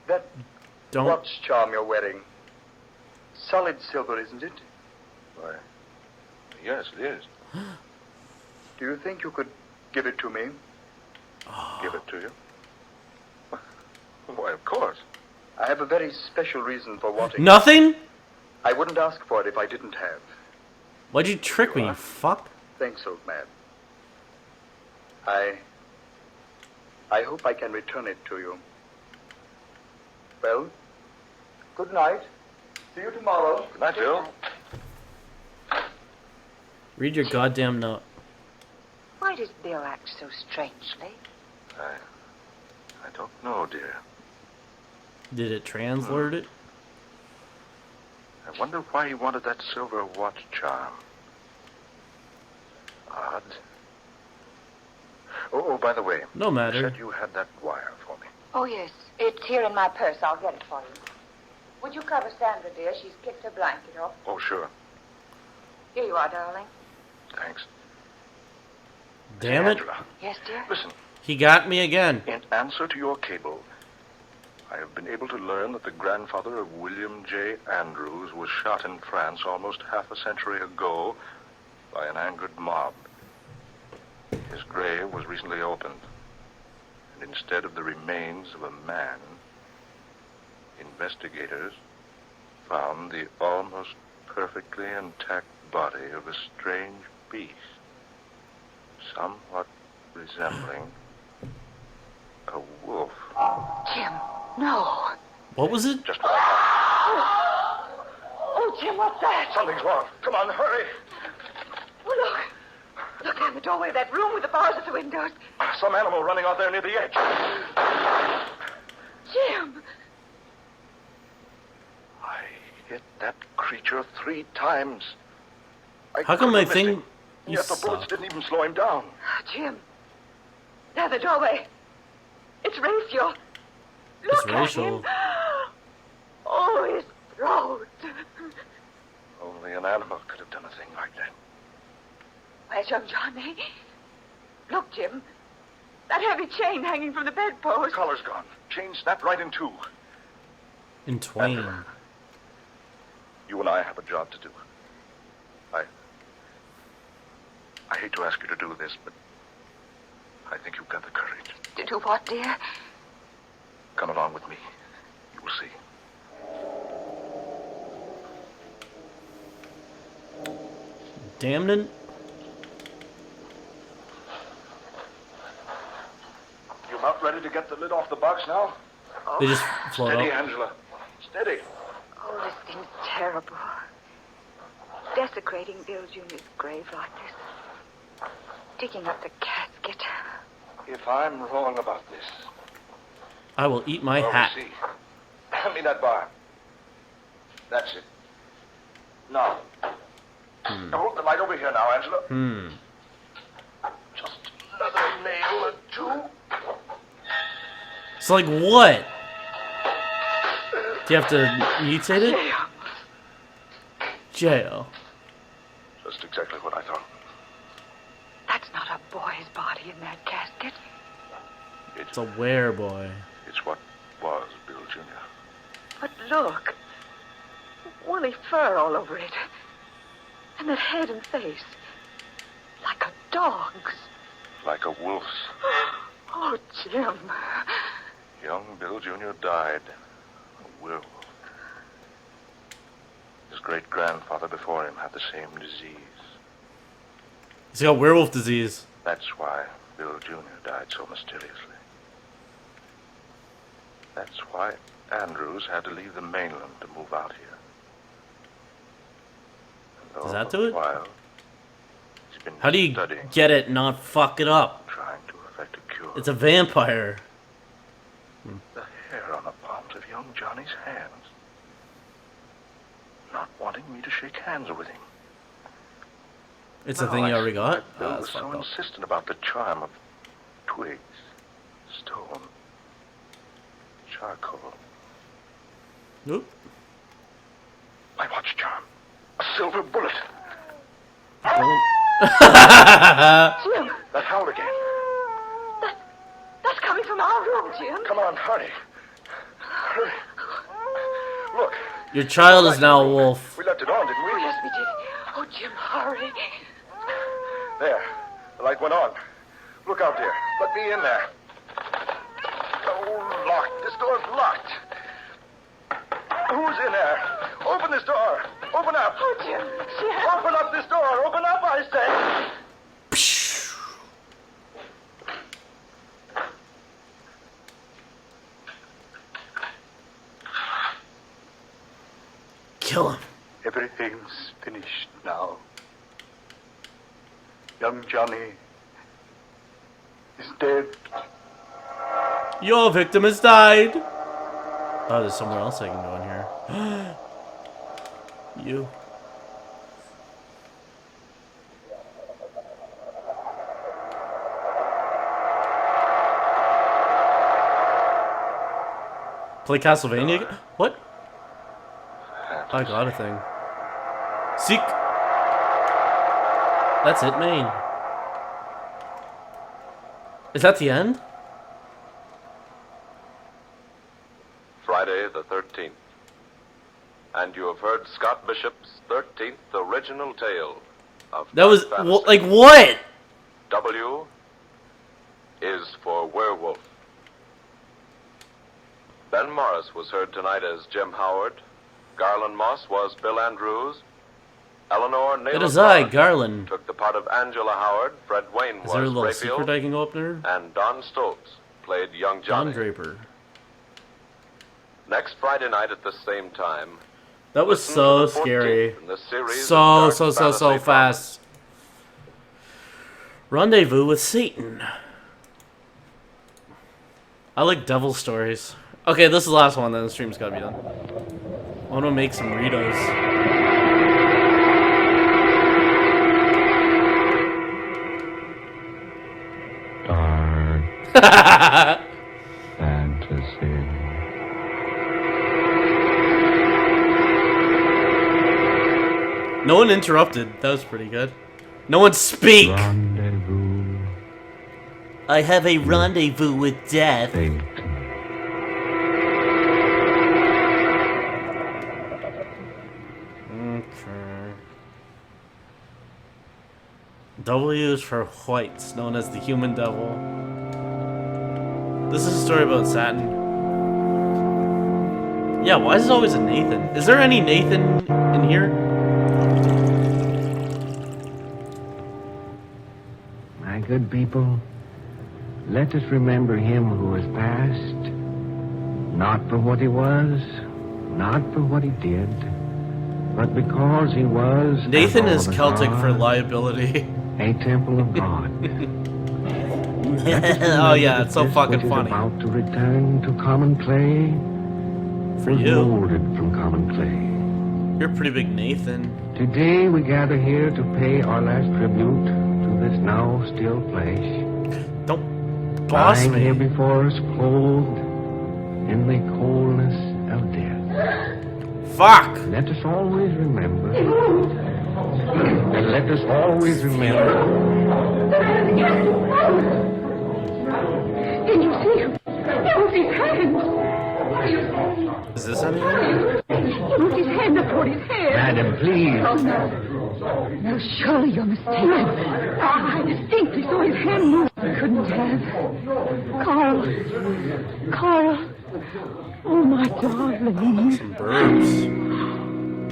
That Don't. watch charm you're wearing. Solid silver, isn't it? Why, yes, it is. Do you think you could give it to me? Give it to you. Why, of course. I have a very special reason for wanting Nothing? I wouldn't ask for it if I didn't have. Why'd you trick me, you fuck? Thanks, old man. I hope I can return it to you. Well, good night. See you tomorrow. Good night, Bill. Read your goddamn note. Why does Bill act so strangely? I don't know, dear. Did it translate it? I wonder why he wanted that silver watch charm. Odd. Oh, by the way. No matter. You said you had that wire for me. Oh, yes. It's here in my purse. I'll get it for you. Would you cover Sandra, dear? She's kicked her blanket off. Oh, sure. Here you are, darling. Thanks. Damn Hey, it. Angela, Yes, dear? listen. He got me again. In answer to your cable, I have been able to learn that the grandfather of William J. Andrews was shot in France almost half a century ago by an angered mob. His grave was recently opened, and instead of the remains of a man, investigators found the almost perfectly intact body of a strange beast, somewhat resembling a wolf. Jim, no. What was it? Just what I Oh, Jim, what's that? thought. Something's wrong. Come on, hurry. Oh, look. Look down the doorway of that room with the bars at the windows. Some animal running out there near the edge. Jim. I hit that creature 3 times. How come they they think you Yet the bullets suck? didn't even slow him down. Jim. Down the doorway. It's Rachel. Look It's at Rachel. him. Oh, his throat. Only an animal could have done a thing like that. Where's young Johnny? Look, Jim. That heavy chain hanging from the bedpost. Collar's gone. Chain snapped right in 2. In twain. You and I have a job to do. I hate to ask you to do this, but I think you've got the courage. To do what, dear? Come along with me. You will see. Damn it. You about ready to get the lid off the box now? They just float Steady, up. Angela. Steady. Oh, this seems terrible. Desecrating Bill Jr.'s grave like this. Digging up the casket. If I'm wrong about this, I will eat my well, hat. we'll see. Hand me that bar. That's it. Now. Hold the light over here now, Angela. Just another nail or 2. It's like what? Do you have to mutate it? Jail. Just exactly what I thought. That's not a boy's body in that casket. It's a wereboy. It's what was Bill Jr. But look. Woolly fur all over it. And that head and face. Like a dog's. Like a wolf's. Oh, Jim. Young Bill Jr. died. A werewolf. His great-grandfather before him had the same disease. He's got werewolf disease. That's why Bill Jr. died so mysteriously. That's why Andrews had to leave the mainland to move out here. And Does all that the do it? while, he's been How do you studying, get it and not fuck it up? trying to effect a cure. It's a vampire. The hair on the palms of young Johnny's hands. Not wanting me to shake hands with him. It's a No, thing I you already see got? why Bill Oh, was that's so fucked up. insistent about the charm of twigs, stone, charcoal. Nope. My watch charm. A silver bullet. Don't. Jim. That howl again. That's coming from our room, Jim. Come on, hurry. Hurry. Look. Your child is now a wolf. We left it on, didn't we? Oh, yes, we did. Oh, Jim, hurry. There. The light went on. Look out, dear. Let me in there. Oh, locked. This door's locked. Who's in there? Open this door. Open up. Oh, Jim. Open up this door. Open up, I say. Kill him. Everything's finished now. Young Johnny is dead. Your victim has died. Oh, there's somewhere else I can go in here. You. Play Castlevania again? What? I got a thing. Seek. That's it, Maine. Is that the end? Friday the 13th. And you have heard Scott Bishop's 13th original tale of That was Dark Fantasy. like what? W is for werewolf. Ben Morris was heard tonight as Jim Howard. Garland Moss was Bill Andrews. Eleanor It Naylor is I, Garland. took the part of Angela Howard. Fred Wayne Is there a was little Rayfield. secret I can go up there? And Don Stokes played young Johnny. Don Draper. Next Friday night at the same time. That was listen so to the 14th scary. in the series So of Dark Fantasy fast. Rendezvous with Satan. I like devil stories. Okay, this is the last one, then the stream's gotta be done. I wanna make some Ritos. Dark fantasy. No one interrupted. That was pretty good. No one speak! Rendezvous. I have a rendezvous with death. Okay. W is for whites, known as the human devil. This is a story about Saturn. Yeah, why is it always a Nathan? Is there any Nathan in here? My good people, let us remember him who has passed, not for what he was, not for what he did, but because he was... Nathan as is all the Celtic for gods, liability. a temple of God. Oh yeah, it's so fucking funny. About to return to common clay, For was you. molded from common clay. You're a pretty big Nathan. Today we gather here to pay our last tribute to this now still flesh. Don't boss lying me. here before us, clothed in the coldness of death. Fuck! Let us always remember. And let us always remember. Did you see him? He moved his hand. Is this anything? He moved his hand up toward his head. Madam, please. Oh, no. No, surely you're mistaken. I distinctly saw his hand move. I couldn't have. Carl. Carl. Oh, my darling. Some burps.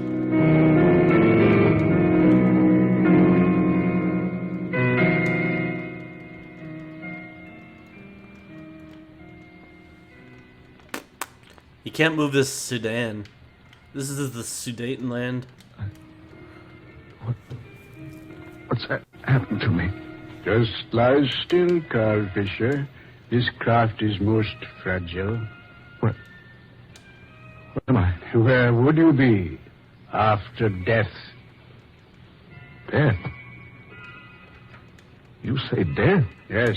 You can't move this Sudan. This is the Sudetenland. What's happened to me? Just lie still, Carl Fisher. This craft is most fragile. What am I? Where would you be after death? Death? You say death? Yes.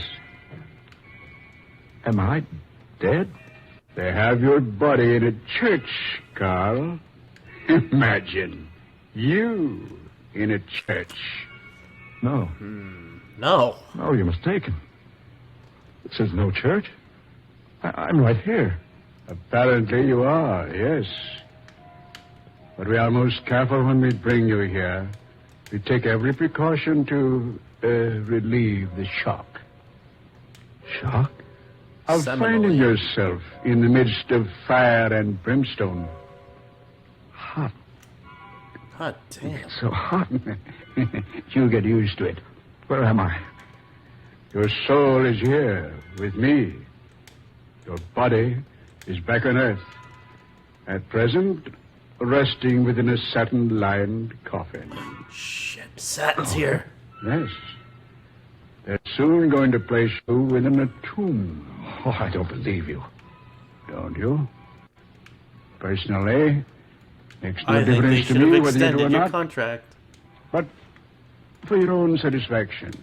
Am I dead? They have your body in a church, Carl. Imagine you in a church. No. No. No, you're mistaken. It says no church. I'm right here. Apparently you are, yes. But we are most careful when we bring you here. We take every precaution to relieve the shock. Shock? Of Seminole. finding yourself in the midst of fire and brimstone. God damn. It's so hot. You'll get used to it. Where am I? Your soul is here with me. Your body is back on Earth. At present, resting within a satin-lined coffin. Shit, Saturn's here. Yes. They're soon going to place you within a tomb. Oh, I don't believe you. Don't you? Personally, makes no I think they difference to should have me whether you do or extended your not. contract. But for your own satisfaction,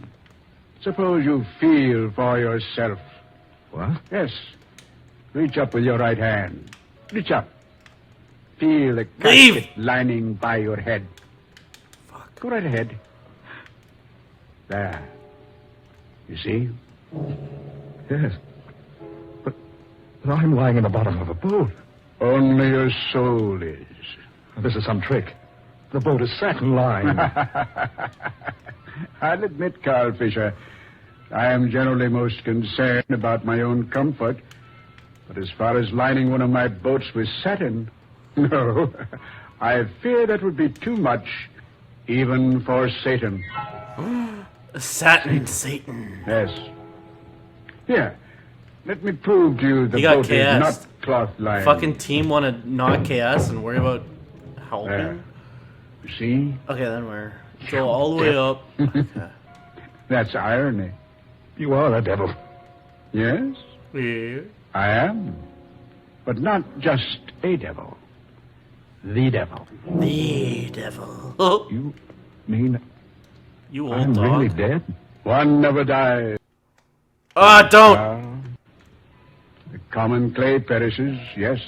suppose you feel for yourself. What? Yes. Reach up with your right hand. Reach up. Feel the Leave. casket lining by your head. Fuck. Go right ahead. There. You see? Yes. But I'm lying in the bottom of a boat. Only your soul is. This is some trick. The boat is satin-lined. I'll admit, Carl Fisher, I am generally most concerned about my own comfort. But as far as lining one of my boats with satin, no. I fear that would be too much, even for Satan. Satan. Yes. Here, let me prove to you the You got boat is KS. not cloth-lined. Fucking team want to knock KS and worry about helping? There. You see? Okay, then we're go all the way up. Okay. That's irony. You are a devil. Yes, Yeah. I am. But not just a devil. The devil. The devil. Oh, You mean you old I'm dog. really dead? One never dies. Ah, don't. The common clay perishes, yes,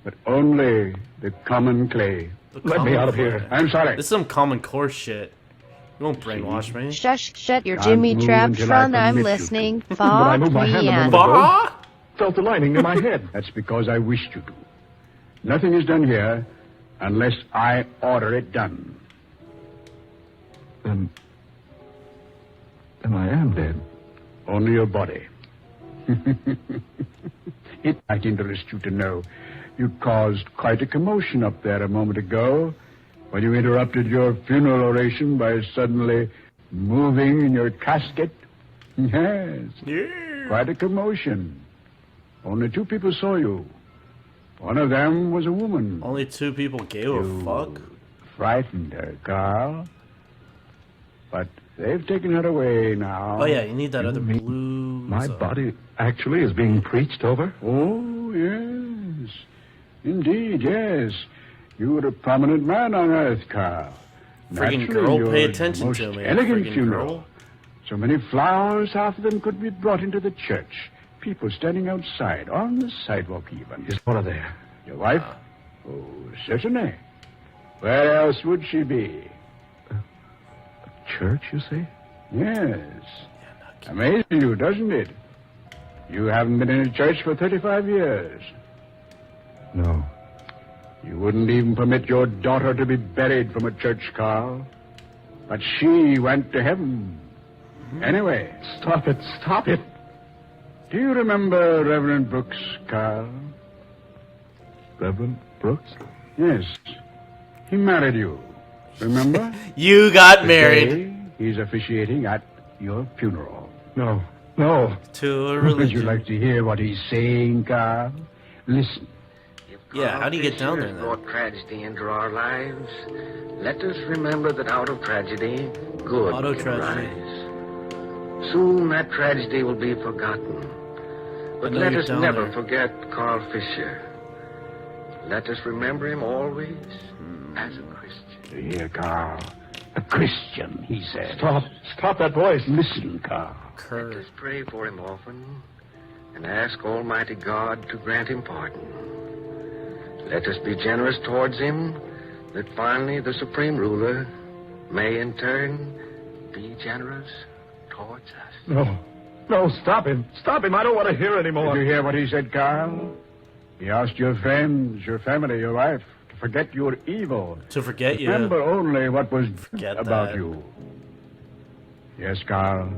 but only the common clay. Let me out of here. I'm sorry. This is some common core shit. You won't brainwash me. Shush, shut your Can't Jimmy move Trap until I front. I'm permit you to. listening. But I Fuck moved my hand me a and moment ago. Bah! Felt the lining in my head. That's because I wished you to. Nothing is done here unless I order it done. Then I am dead. Only your body. It might interest you to know you caused quite a commotion up there a moment ago when you interrupted your funeral oration by suddenly moving in your casket. Yes, Yeah. quite a commotion. Only 2 people saw you. One of them was a woman. Only 2 people gave a fuck. Frightened her, Carl. But they've taken her away now. Oh yeah, you need that other mean blue. My body actually is being preached over? Oh, yes. Indeed, yes. You were a prominent man on Earth, Carl. Friggin' Naturally, girl, your pay attention most to me. Elegant Friggin' funeral. girl. So many flowers, half of them could be brought into the church. People standing outside, on the sidewalk even. Is Laura there? Your wife? Oh, certainly. Where else would she be? Church, you say? Yes. Amazes you, doesn't it? You haven't been in a church for 35 years. No. You wouldn't even permit your daughter to be buried from a church, Carl. But she went to heaven. Anyway. Stop it. Stop it. Do you remember Reverend Brooks, Carl? Reverend Brooks? Yes. He married you. Remember? You got married. Today, he's officiating at your funeral. No. No. To a Would religion. you like to hear what he's saying, Carl? Listen. Yeah, how do you get down there, then? Brought tragedy into our lives. Let us remember that out of tragedy, good Auto can tragedy. rise. Soon that tragedy will be forgotten. But know let you're us down never there. forget Carl Fisher. Let us remember him always as a Christian. Here, Carl. A Christian, he said. Stop. Stop that voice. Listen, Carl. Let us pray for him often and ask Almighty God to grant him pardon. Let us be generous towards him, that finally the Supreme Ruler may in turn be generous towards us. No. No, stop him. Stop him. I don't want to hear anymore. Did you hear what he said, Carl? He asked your friends, your family, your wife, to forget your evil. To forget you. Remember only what was Forget about that. you. Yes, Carl.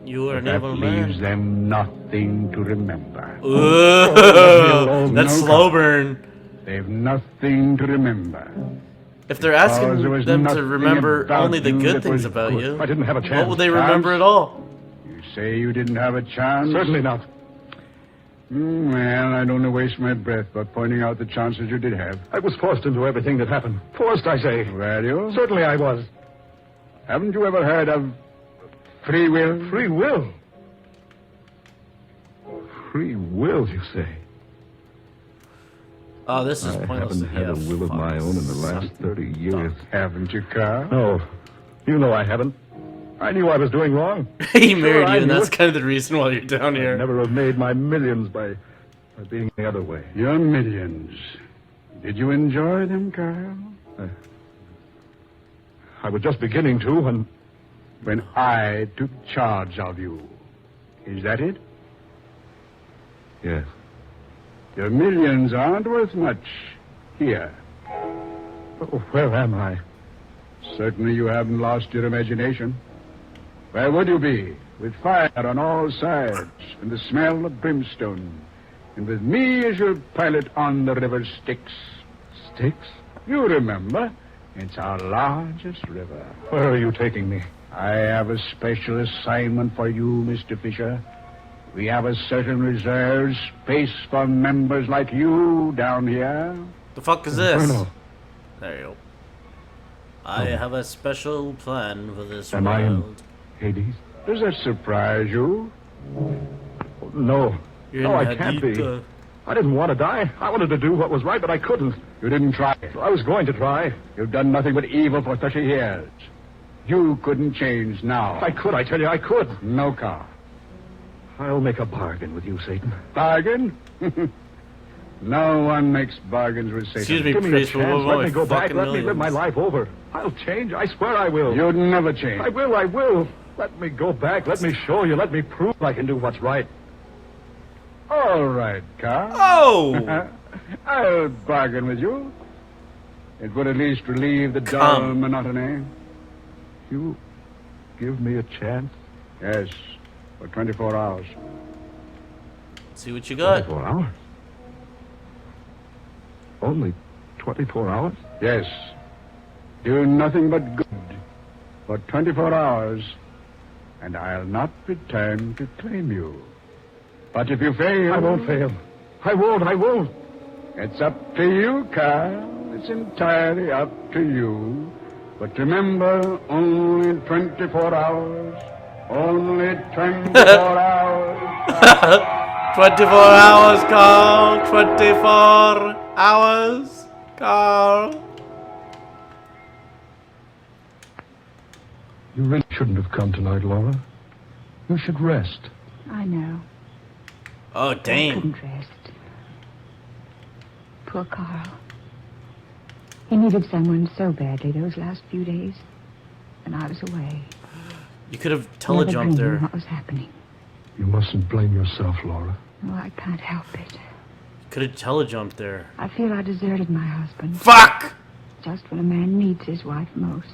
You are an That evil leaves man. them nothing to remember. Ooh, that's no, slow Carl. burn. They've nothing to remember. If they're asking Because there was them to nothing remember about only the you good that things was about good. you, I didn't have a what chance. will they remember at all? You say you didn't have a chance? Certainly not. Well, I don't want to waste my breath by pointing out the chances you did have. I was forced into everything that happened. Forced, I say. Were you? Certainly I was. Haven't you ever heard of free will? Free will? Free will, you say? Oh, this is I pointless. haven't had a will of my own in the last 30 years. Haven't you, Carl? No. You know I haven't. I knew I was doing wrong. He married I you, and knew that's it. kind of the reason why you're down I'd here. never have made my millions by being the other way. Your millions. Did you enjoy them, Carl? I was just beginning to when I took charge of you. Is that it? Yes. Your millions aren't worth much here. Oh, where am I? Certainly you haven't lost your imagination. Where would you be? With fire on all sides, and the smell of brimstone, and with me as your pilot on the river Styx. Styx? You remember, it's our largest river. Where are you taking me? I have a special assignment for you, Mr. Fisher. We have a certain reserved space for members like you down here. The fuck is this? Inferno. There you go. I have a special plan for this Am world. I in Hades? Does that surprise you? No. You're No, in I can't be. Haditha. I didn't want to die. I wanted to do what was right, but I couldn't. You didn't try. I was going to try. You've done nothing but evil for 30 years. You couldn't change now. I could, I tell you, I could. No, Carl. I'll make a bargain with you, Satan. Bargain? No one makes bargains with Satan. Excuse me, Give me a priest. chance. Let me go back. fucking Let me live my millions. life over. I'll change. I swear I will. You'd never change. I will. I will. Let me go back. Let me show you. Let me prove I can do what's right. All right, Carl. Oh! I'll bargain with you. It would at least relieve the dull monotony. You give me a chance? Yes, for 24 hours. See what you got. 24 hours? Only 24 hours? Yes. Do nothing but good for 24 hours, and I'll not return to claim you. But if you fail... I won't fail. I won't. I won't. It's up to you, Carl. It's entirely up to you. But remember, only 24 hours. Only 24 hours. 24 hours, Carl. 24 hours, Carl. You really shouldn't have come tonight, Laura. You should rest. I know. Oh, I damn. couldn't rest. Poor Carl. He needed someone so badly those last few days. And I was away. You could have Never telejumped dreamed there. what was happening. You mustn't blame yourself, Laura. Oh, I can't help it. Could have telejumped there. I feel I deserted my husband. Fuck! Just when a man needs his wife most.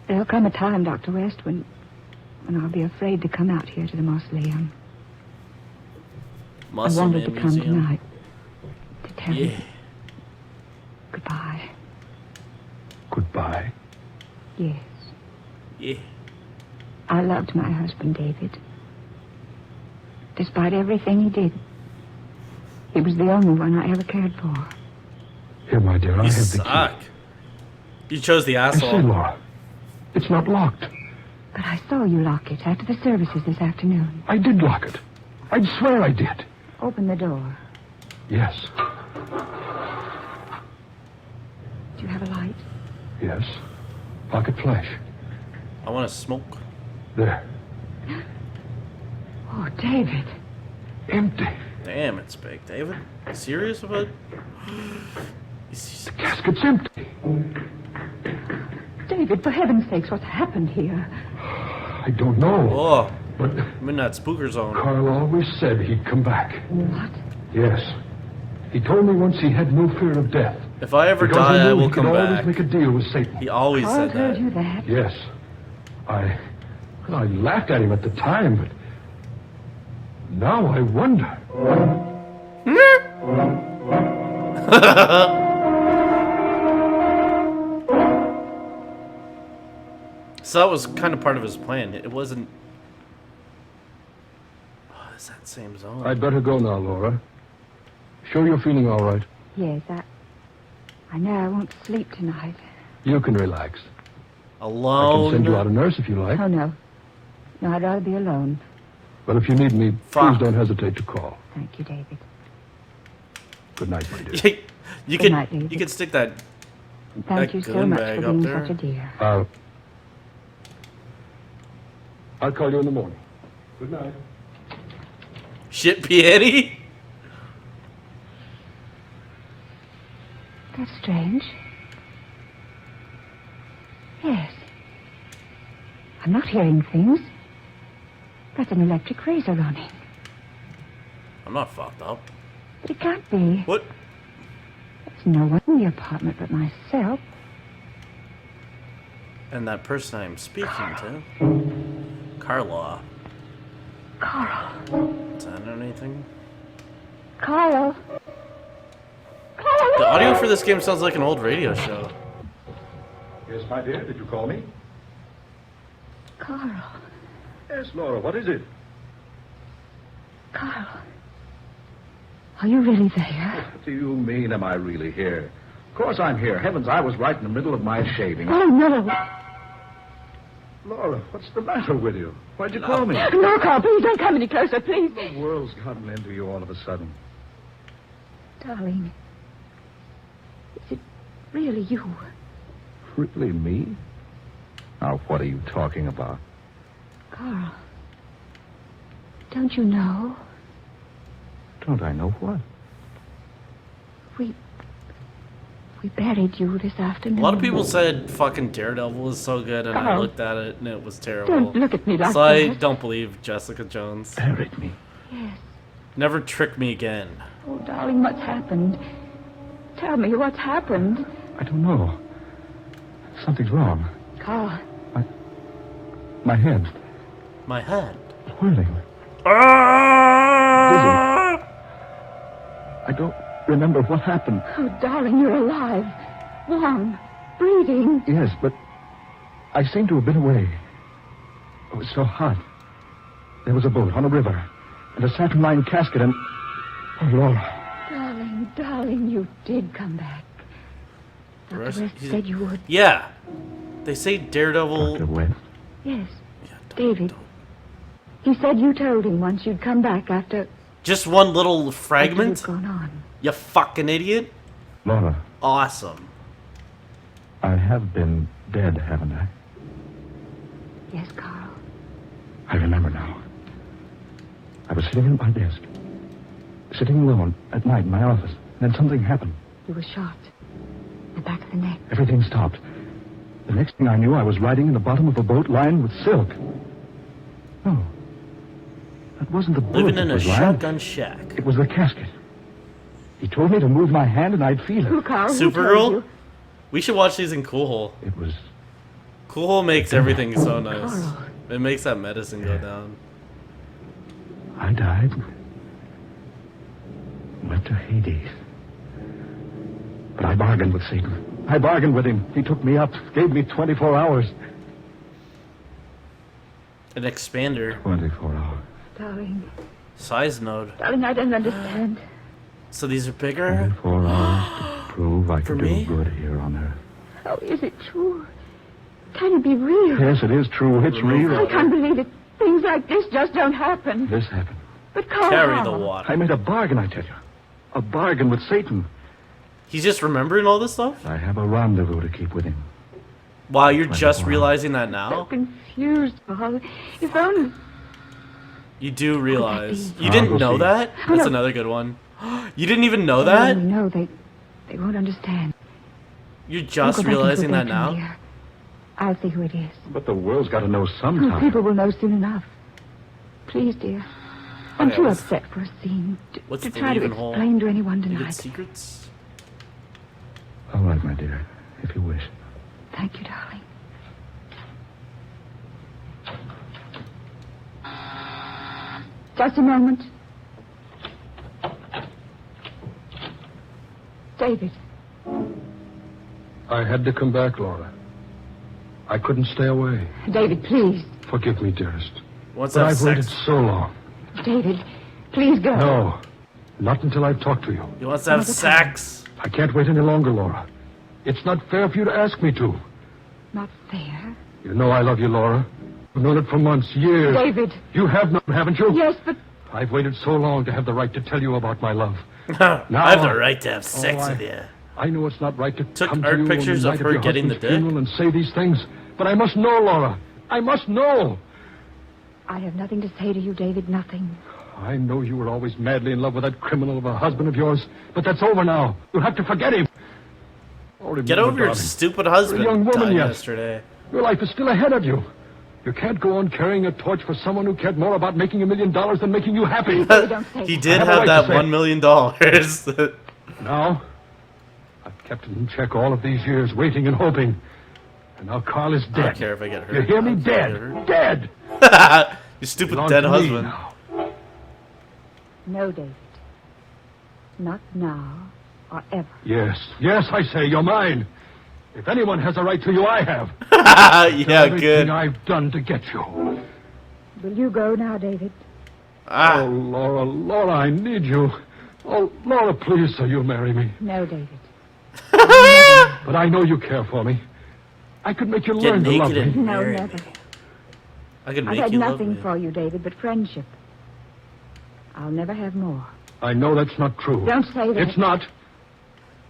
There'll come a time, Dr. West, when I'll be afraid to come out here to the mausoleum. I wanted to come tonight to tell you goodbye. Goodbye. Yes. Yeah. I loved my husband, David. Despite everything he did, he was the only one I ever cared for. Here, my dear, I You have the suck. You chose the key. I say, asshole. Laura, it's not locked. But I saw you lock it after the services this afternoon. I did lock it. I'd swear I did. Open the door. Yes. Do you have a light? Yes. Pocket flash. I want to smoke. There. Oh, David. Empty. Damn, it's big. David? You serious about it? The casket's empty. David, for heaven's sakes, what's happened here? I don't know. Oh, But I'm in that spooker zone. Carl always said he'd come back. What? Yes. He told me once he had no fear of death. If I ever Because he die, I knew will he could come always back. make a deal with Satan. He always Carl said told that. you that? Yes. I laughed at him at the time, but now I wonder. So that was kind of part of his plan. It wasn't... Oh, it's that same zone. I'd better go now, Laura. Sure you're feeling all right? Yes, I know I won't sleep tonight. You can relax. Alone? I can send you out a nurse if you like. Oh, no. No, I'd rather be alone. But if you need me, please don't hesitate to call. Thank you, David. Good night, my dear. You Good could night, David. you could stick that Thank you so gun much bag for up being there. such a dear. I'll call you in the morning. Good night. Shit, Piety? That's strange. Yes. I'm not hearing things. That's an electric razor running. I'm not fucked up. But it can't be. What? There's no one in the apartment but myself. And that person I'm speaking to. Carla. Carl. Is that anything? Carl. The audio for this game sounds like an old radio show. Yes, my dear, did you call me? Carl. Yes, Laura, what is it? Carl. Are you really there? What do you mean, am I really here? Of course I'm here. Heavens, I was right in the middle of my shaving. Oh, no. Laura, what's the matter with you? Why'd you call me? No, Carl, please don't come any closer, please. The world's gotten into you all of a sudden. Darling. Is it really you? Really, me? Now, what are you talking about? Carl. Don't you know? Don't I know what? We buried you this afternoon. A lot of people said fucking Daredevil was so good, and I Carl. looked at it and it was terrible. Don't look at me like so I that. don't believe Jessica Jones. Buried me? Yes. Never trick me again. Oh, darling, what's happened? Tell me what's happened. I don't know. Something's wrong. Carl. My head. My head. Whirling. I don't remember what happened. Oh, darling, you're alive. Warm. Breathing. Yes, but I seem to have been away. It was so hot. There was a boat on a river, and a satin-lined casket, and... Oh, Laura. Darling, you did come back. Dr. West said you would. Yeah. They say Daredevil... Dr. West? Yes. David. He said you told him once you'd come back after... Just one little fragment? After you'd gone on. You fucking idiot. Laura. Awesome. I have been dead, haven't I? Yes, Carl. I remember now. I was sitting at my desk. Sitting alone at night in my office. And then something happened. You were shot. The back of the neck. Everything stopped. The next thing I knew, I was riding in the bottom of a boat lined with silk. No. That wasn't the boat. Living that in a was lined. shotgun shack. It was the casket. He told me to move my hand and I'd feel it. Who, Carl? Supergirl? We should watch these in Cool Hole. It was... Cool Hole makes everything so nice. It makes that medicine go down. I died. Went to Hades. But I bargained with Satan. I bargained with him. He took me up, gave me 24 hours. An expander. 24 hours. Darling. Size node. Darling, I don't understand. So these are bigger? 24 hours to prove I could me? do good here on Earth. Oh, is it true? Can it be real? Yes, it is true. It's real. I can't believe it. Things like this just don't happen. This happened. But Carl... Carry the water. I made a bargain, I tell you. A bargain with Satan. He's just remembering all this stuff? I have a rendezvous to keep with him. Wow, you're just realizing that now? Confused, Carl. If only... You do realize. You I'll didn't go know see. that? Oh, That's no. another good one. You didn't even know that? No, they won't understand. You're Don't just go back into realizing the that bedroom, now? dear. I'll see who it is. But the world's got to know Oh, sometime. people will know soon enough. Please, dear. I'm Okay, too what's- upset for a scene what's to the try to leaving hole? explain to anyone You get tonight. secrets? All right, my dear, if you wish. Thank you, darling. Just a moment. David. I had to come back, Laura. I couldn't stay away. David, please. Forgive me, dearest. What's But that I've waited sex? so long. David, please go. No, not until I've talked to you. He wants to have sex. I can't wait any longer, Laura. It's not fair for you to ask me to. Not fair. You know I love you, Laura. I've known it for months, years. David. You have known, haven't you? Yes, but... I've waited so long to have the right to tell you about my love. I have the right to have sex with you. I know it's not right to Took come art to you pictures on of the her night getting your the husband's dick? funeral and say these things, but I must know, Laura. I must know. I have nothing to say to you, David, nothing. I know you were always madly in love with that criminal of a husband of yours, but that's over now. You'll have to forget him. Oh, remember, Get over your darling, stupid you're husband. a young woman Died yet. yesterday. Your life is still ahead of you. You can't go on carrying a torch for someone who cared more about making $1 million than making you happy. He did I have a right that to say $1 million. Now, I've kept it in check all of these years, waiting and hoping. And now Carl is dead. I don't care if I get hurt. You hear me? I don't care if I Dead. get hurt. Dead. You stupid Belongs dead to me husband. now. No, David. Not now or ever. Yes, I say, you're mine. If anyone has a right to you, I have. Yeah, Everything good. I've done to get you. Will you go now, David? Oh, Laura, I need you. Oh, Laura, please, so you'll marry me. No, David. But I know you care for me. I could make you Get learn to love naked me. and No, marry never. me. I could I've make had you love nothing me. for you, David, but friendship. I'll never have more. I know that's not true. Don't say that. It's not.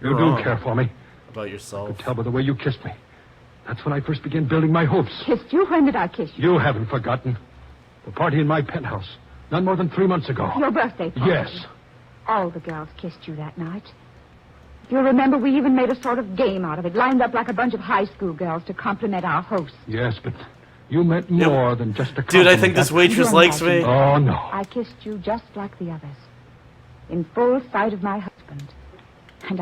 You're You wrong. do care for me. About yourself. Tell by the way you kissed me. That's when I first began building my hopes. Kissed you? When did I kiss you? You haven't forgotten. The party in my penthouse. Not more than 3 months ago. Your birthday party. Yes. All the girls kissed you that night. If you remember, we even made a sort of game out of it, lined up like a bunch of high school girls to compliment our host. Yes, but you meant more than just a Dude, compliment. I think this waitress You likes me. imagine. Oh, no. I kissed you just like the others, in full sight of my husband. And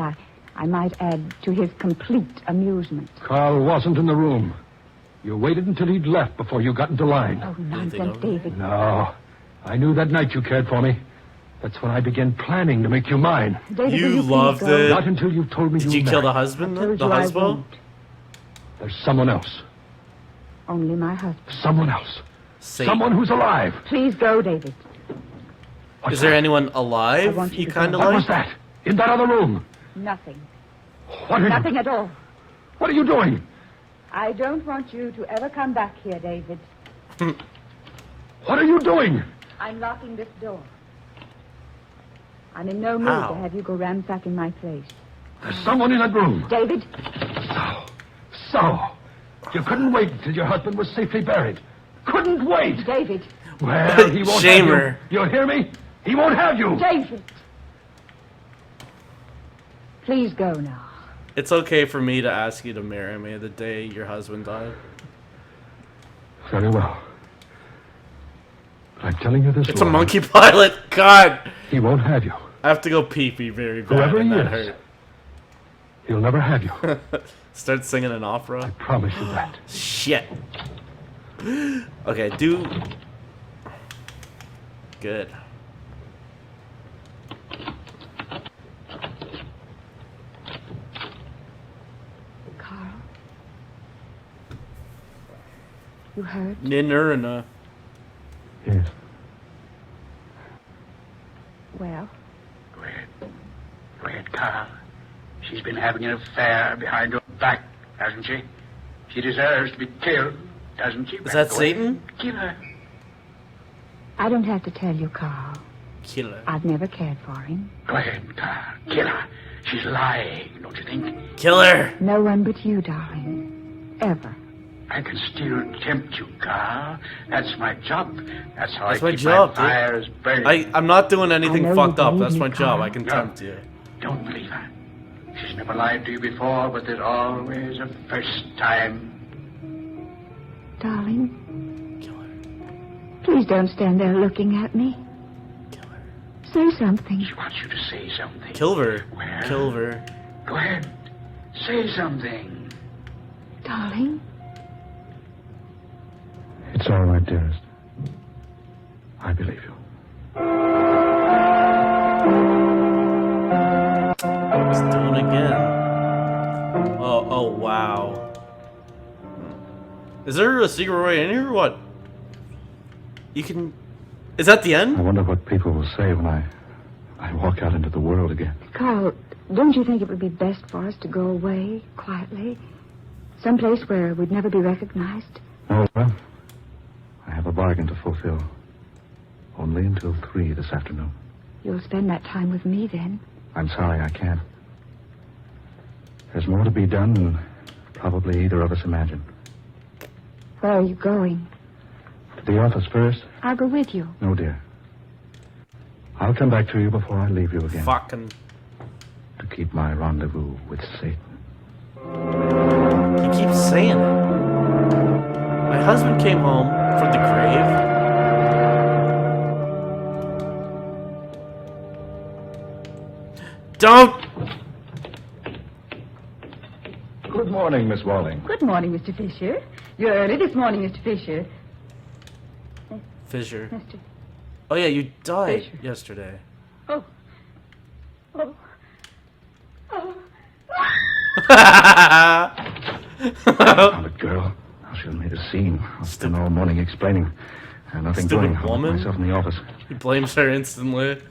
I might add, to his complete amusement. Carl wasn't in the room. You waited until he'd left before you got into line. Oh, nonsense, David. No. I knew that night you cared for me. That's when I began planning to make you mine. David, will You you please loved go? it. Not until you've told me Did you kill married. the husband? I told The you I husband? won't. There's someone else. Only my husband. Someone else. Satan. Someone who's alive. Please go, David. Is there anyone I alive want you you to kind of go. What like? was that? In that other room? Nothing. What are Nothing at all. What are you doing? I don't want you to ever come back here, David. What are you doing? I'm locking this door. I'm in no mood How? to have you go ransacking my place. There's someone in that room. David, So, you couldn't wait until your husband was safely buried. Couldn't wait. David, Well, he won't Shame have her. you. You hear me? He won't have you. David. Please go now. It's okay for me to ask you to marry me the day your husband died. Very well. But I'm telling you this, It's a Laura, monkey pilot. God. He won't have you. I have to go pee-pee very bad. Whoever and he that is. hurt. He'll never have you. Start singing an opera. Promise you that. Shit. Okay, do... Good. Carl. You heard? Ninurina. Yes. Well, Go ahead, Carl. She's been having an affair behind your back, hasn't she? She deserves to be killed, doesn't she? Is that Satan? Kill her. I don't have to tell you, Carl. Kill her. I've never cared for him. Go ahead, Carl. Kill her. She's lying, don't you think? Kill her. No one but you, darling. Ever. I can still tempt you, Carl. That's my job. That's how That's I my keep job, my dude. fires burning. I'm not doing anything I know fucked you up. believe That's me, my job. Carl. I can No. tempt you. Don't believe her. She's never lied to you before, but there's always a first time. Darling, Kill her. please don't stand there looking at me. Kill her. Say something. She wants you to say something. Kill her. Well, Kill her. Go ahead. Say something. Darling, It's all right, dearest. I believe you. Let's do it again. Oh, wow. Is there a secret way in here or what? You can... Is that the end? I wonder what people will say when I walk out into the world again. Carl, don't you think it would be best for us to go away quietly? Someplace where we'd never be recognized? Oh, well, I have a bargain to fulfill. Only until 3 this afternoon. You'll spend that time with me then. I'm sorry, I can't. There's more to be done than probably either of us imagined. Where are you going? To the office first? I'll go with you. No, dear. I'll come back to you before I leave you again. Fucking... To keep my rendezvous with Satan. He keeps saying it. My husband came home from the grave. Don't! Good morning, Miss Walling. Good morning, Mr. Fisher. You're early this morning, Mr. Fisher. Fisher. Mr. Oh yeah, you died Fisher. yesterday. Oh. Oh. Oh. Found it, girl. She made a scene. I've spent all morning explaining. Nothing doing. Stupid I'll lock woman. myself in the office. He blames her instantly.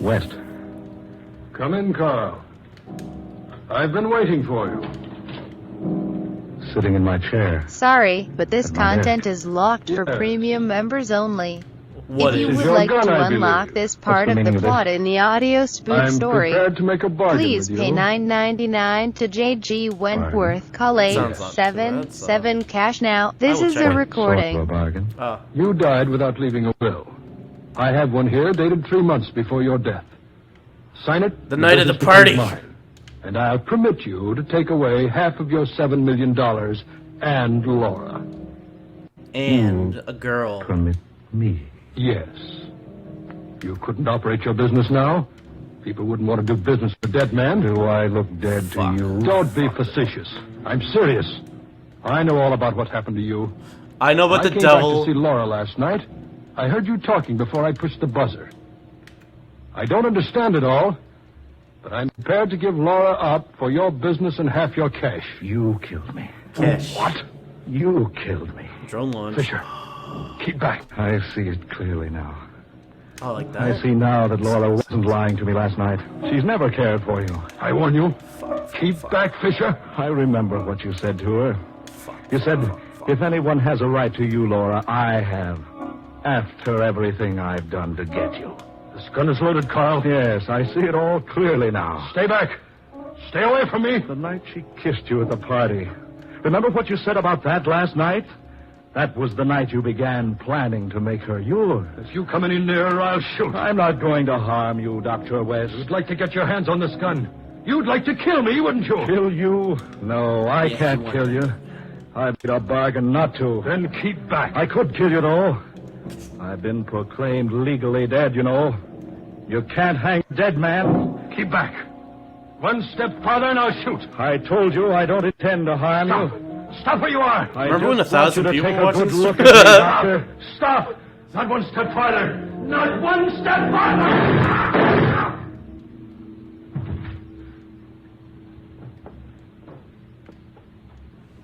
West. Come in, Carl. I've been waiting for you. Sitting in my chair. Sorry, but this At my content is locked for Yes. premium members only. What If you is? would your like gun, to I unlock believe. this part the of the meaning of plot this? in the audio spoof I'm story, prepared to make a bargain please with pay you. $9.99 to JG Wentworth. Call Sounds not too bad, so- 877 cash now. This will is check a it. Sort recording. of a bargain. Oh. You died without leaving a will. I have one here dated 3 months before your death. Sign it. The night of the business party. becomes mine. And I'll permit you to take away half of your $7 million and Laura. And a girl. Permit me. Yes. You couldn't operate your business now. People wouldn't want to do business with a dead man. Do I look dead to you? Don't be facetious. I'm serious. I know all about what happened to you. I know about I the came devil. back to see Laura last night. I heard you talking before I pushed the buzzer. I don't understand it all, but I'm prepared to give Laura up for your business and half your cash. You killed me. Cash. What? You killed me. Drone launch. Fisher, keep back. I see it clearly now. Oh, like that? I see now that Laura wasn't lying to me last night. She's never cared for you. I warn you. Keep back, Fisher. I remember what you said to her. You said, if anyone has a right to you, Laura, I have. After everything I've done to get you. This gun is loaded, Carl. Yes, I see it all clearly now. Stay back. Stay away from me. The night she kissed you at the party. Remember what you said about that last night? That was the night you began planning to make her yours. If you come any nearer, I'll shoot. I'm not going to harm you, Dr. West. You'd like to get your hands on this gun. You'd like to kill me, wouldn't you? Kill you? No, I Yeah, can't you kill you. I made a bargain not to. Then keep back. I could kill you, though. I've been proclaimed legally dead, you know. You can't hang a dead man. Keep back. One step farther and I'll shoot. I told you I don't intend to harm Stop. you. Stop where you are. I Remember when just 1,000 want you to people take were a watching good this? look at me, Doctor. Stop. Not one step farther. Not one step farther.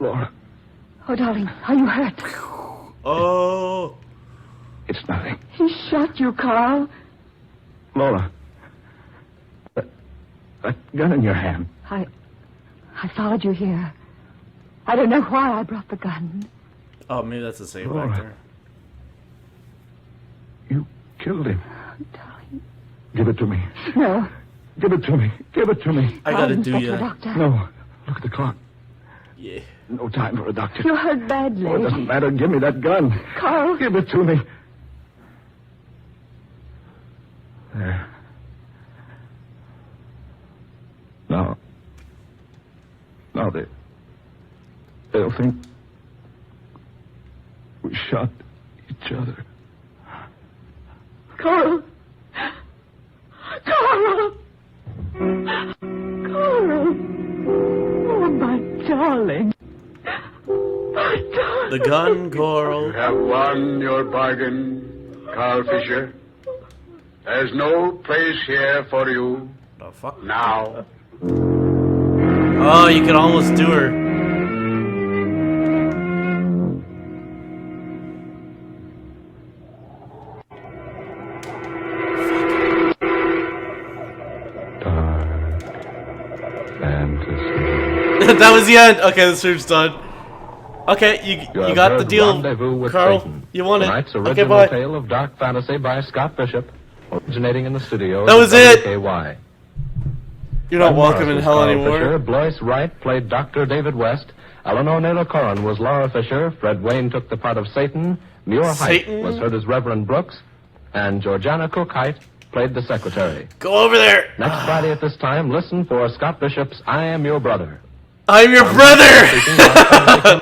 Laura, Oh, darling, are you hurt? Oh. it's nothing. He shot you, Carl. Laura, that gun in your hand. I followed you here. I don't know why I brought the gun. Oh, maybe that's a save Laura. back there. You killed him. Darling. Give it to me. No. Give it to me. Give it to me. I gotta do Inspector ya. Doctor. No. Look at the clock. Yeah. No time for a doctor. You hurt badly. Oh, it doesn't matter. Give me that gun. Carl. Give it to me. There. Now they'll think we shot each other. Carl. Carl. Carl. Oh, my darling. My darling. The gun, Coral. You have won your bargain, Carl Fisher. There's no place here for you The fuck? now. Oh, you could almost do her. That was the end. Okay, the stream's done. Okay, you got the deal, Carl. Satan, You won it. Tonight's Okay, original bye. tale of dark fantasy by Scott Bishop, originating in the studios That was of it. WKY. You're not Fred welcome Morris in was hell Carl anymore. Fisher, Blois Wright played Dr. David West. Eleanor Naylor Corrin was Laura Fisher. Fred Wayne took the part of Satan. Muir Height Satan? was heard as Reverend Brooks. And Georgiana Cook Height played the secretary. Go over there. Next Friday at this time, listen for Scott Bishop's I Am Your Brother. I'm your brother.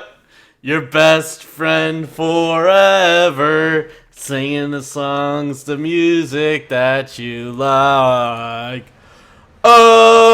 Your best friend forever. Singing the songs, the music that you like. Oh.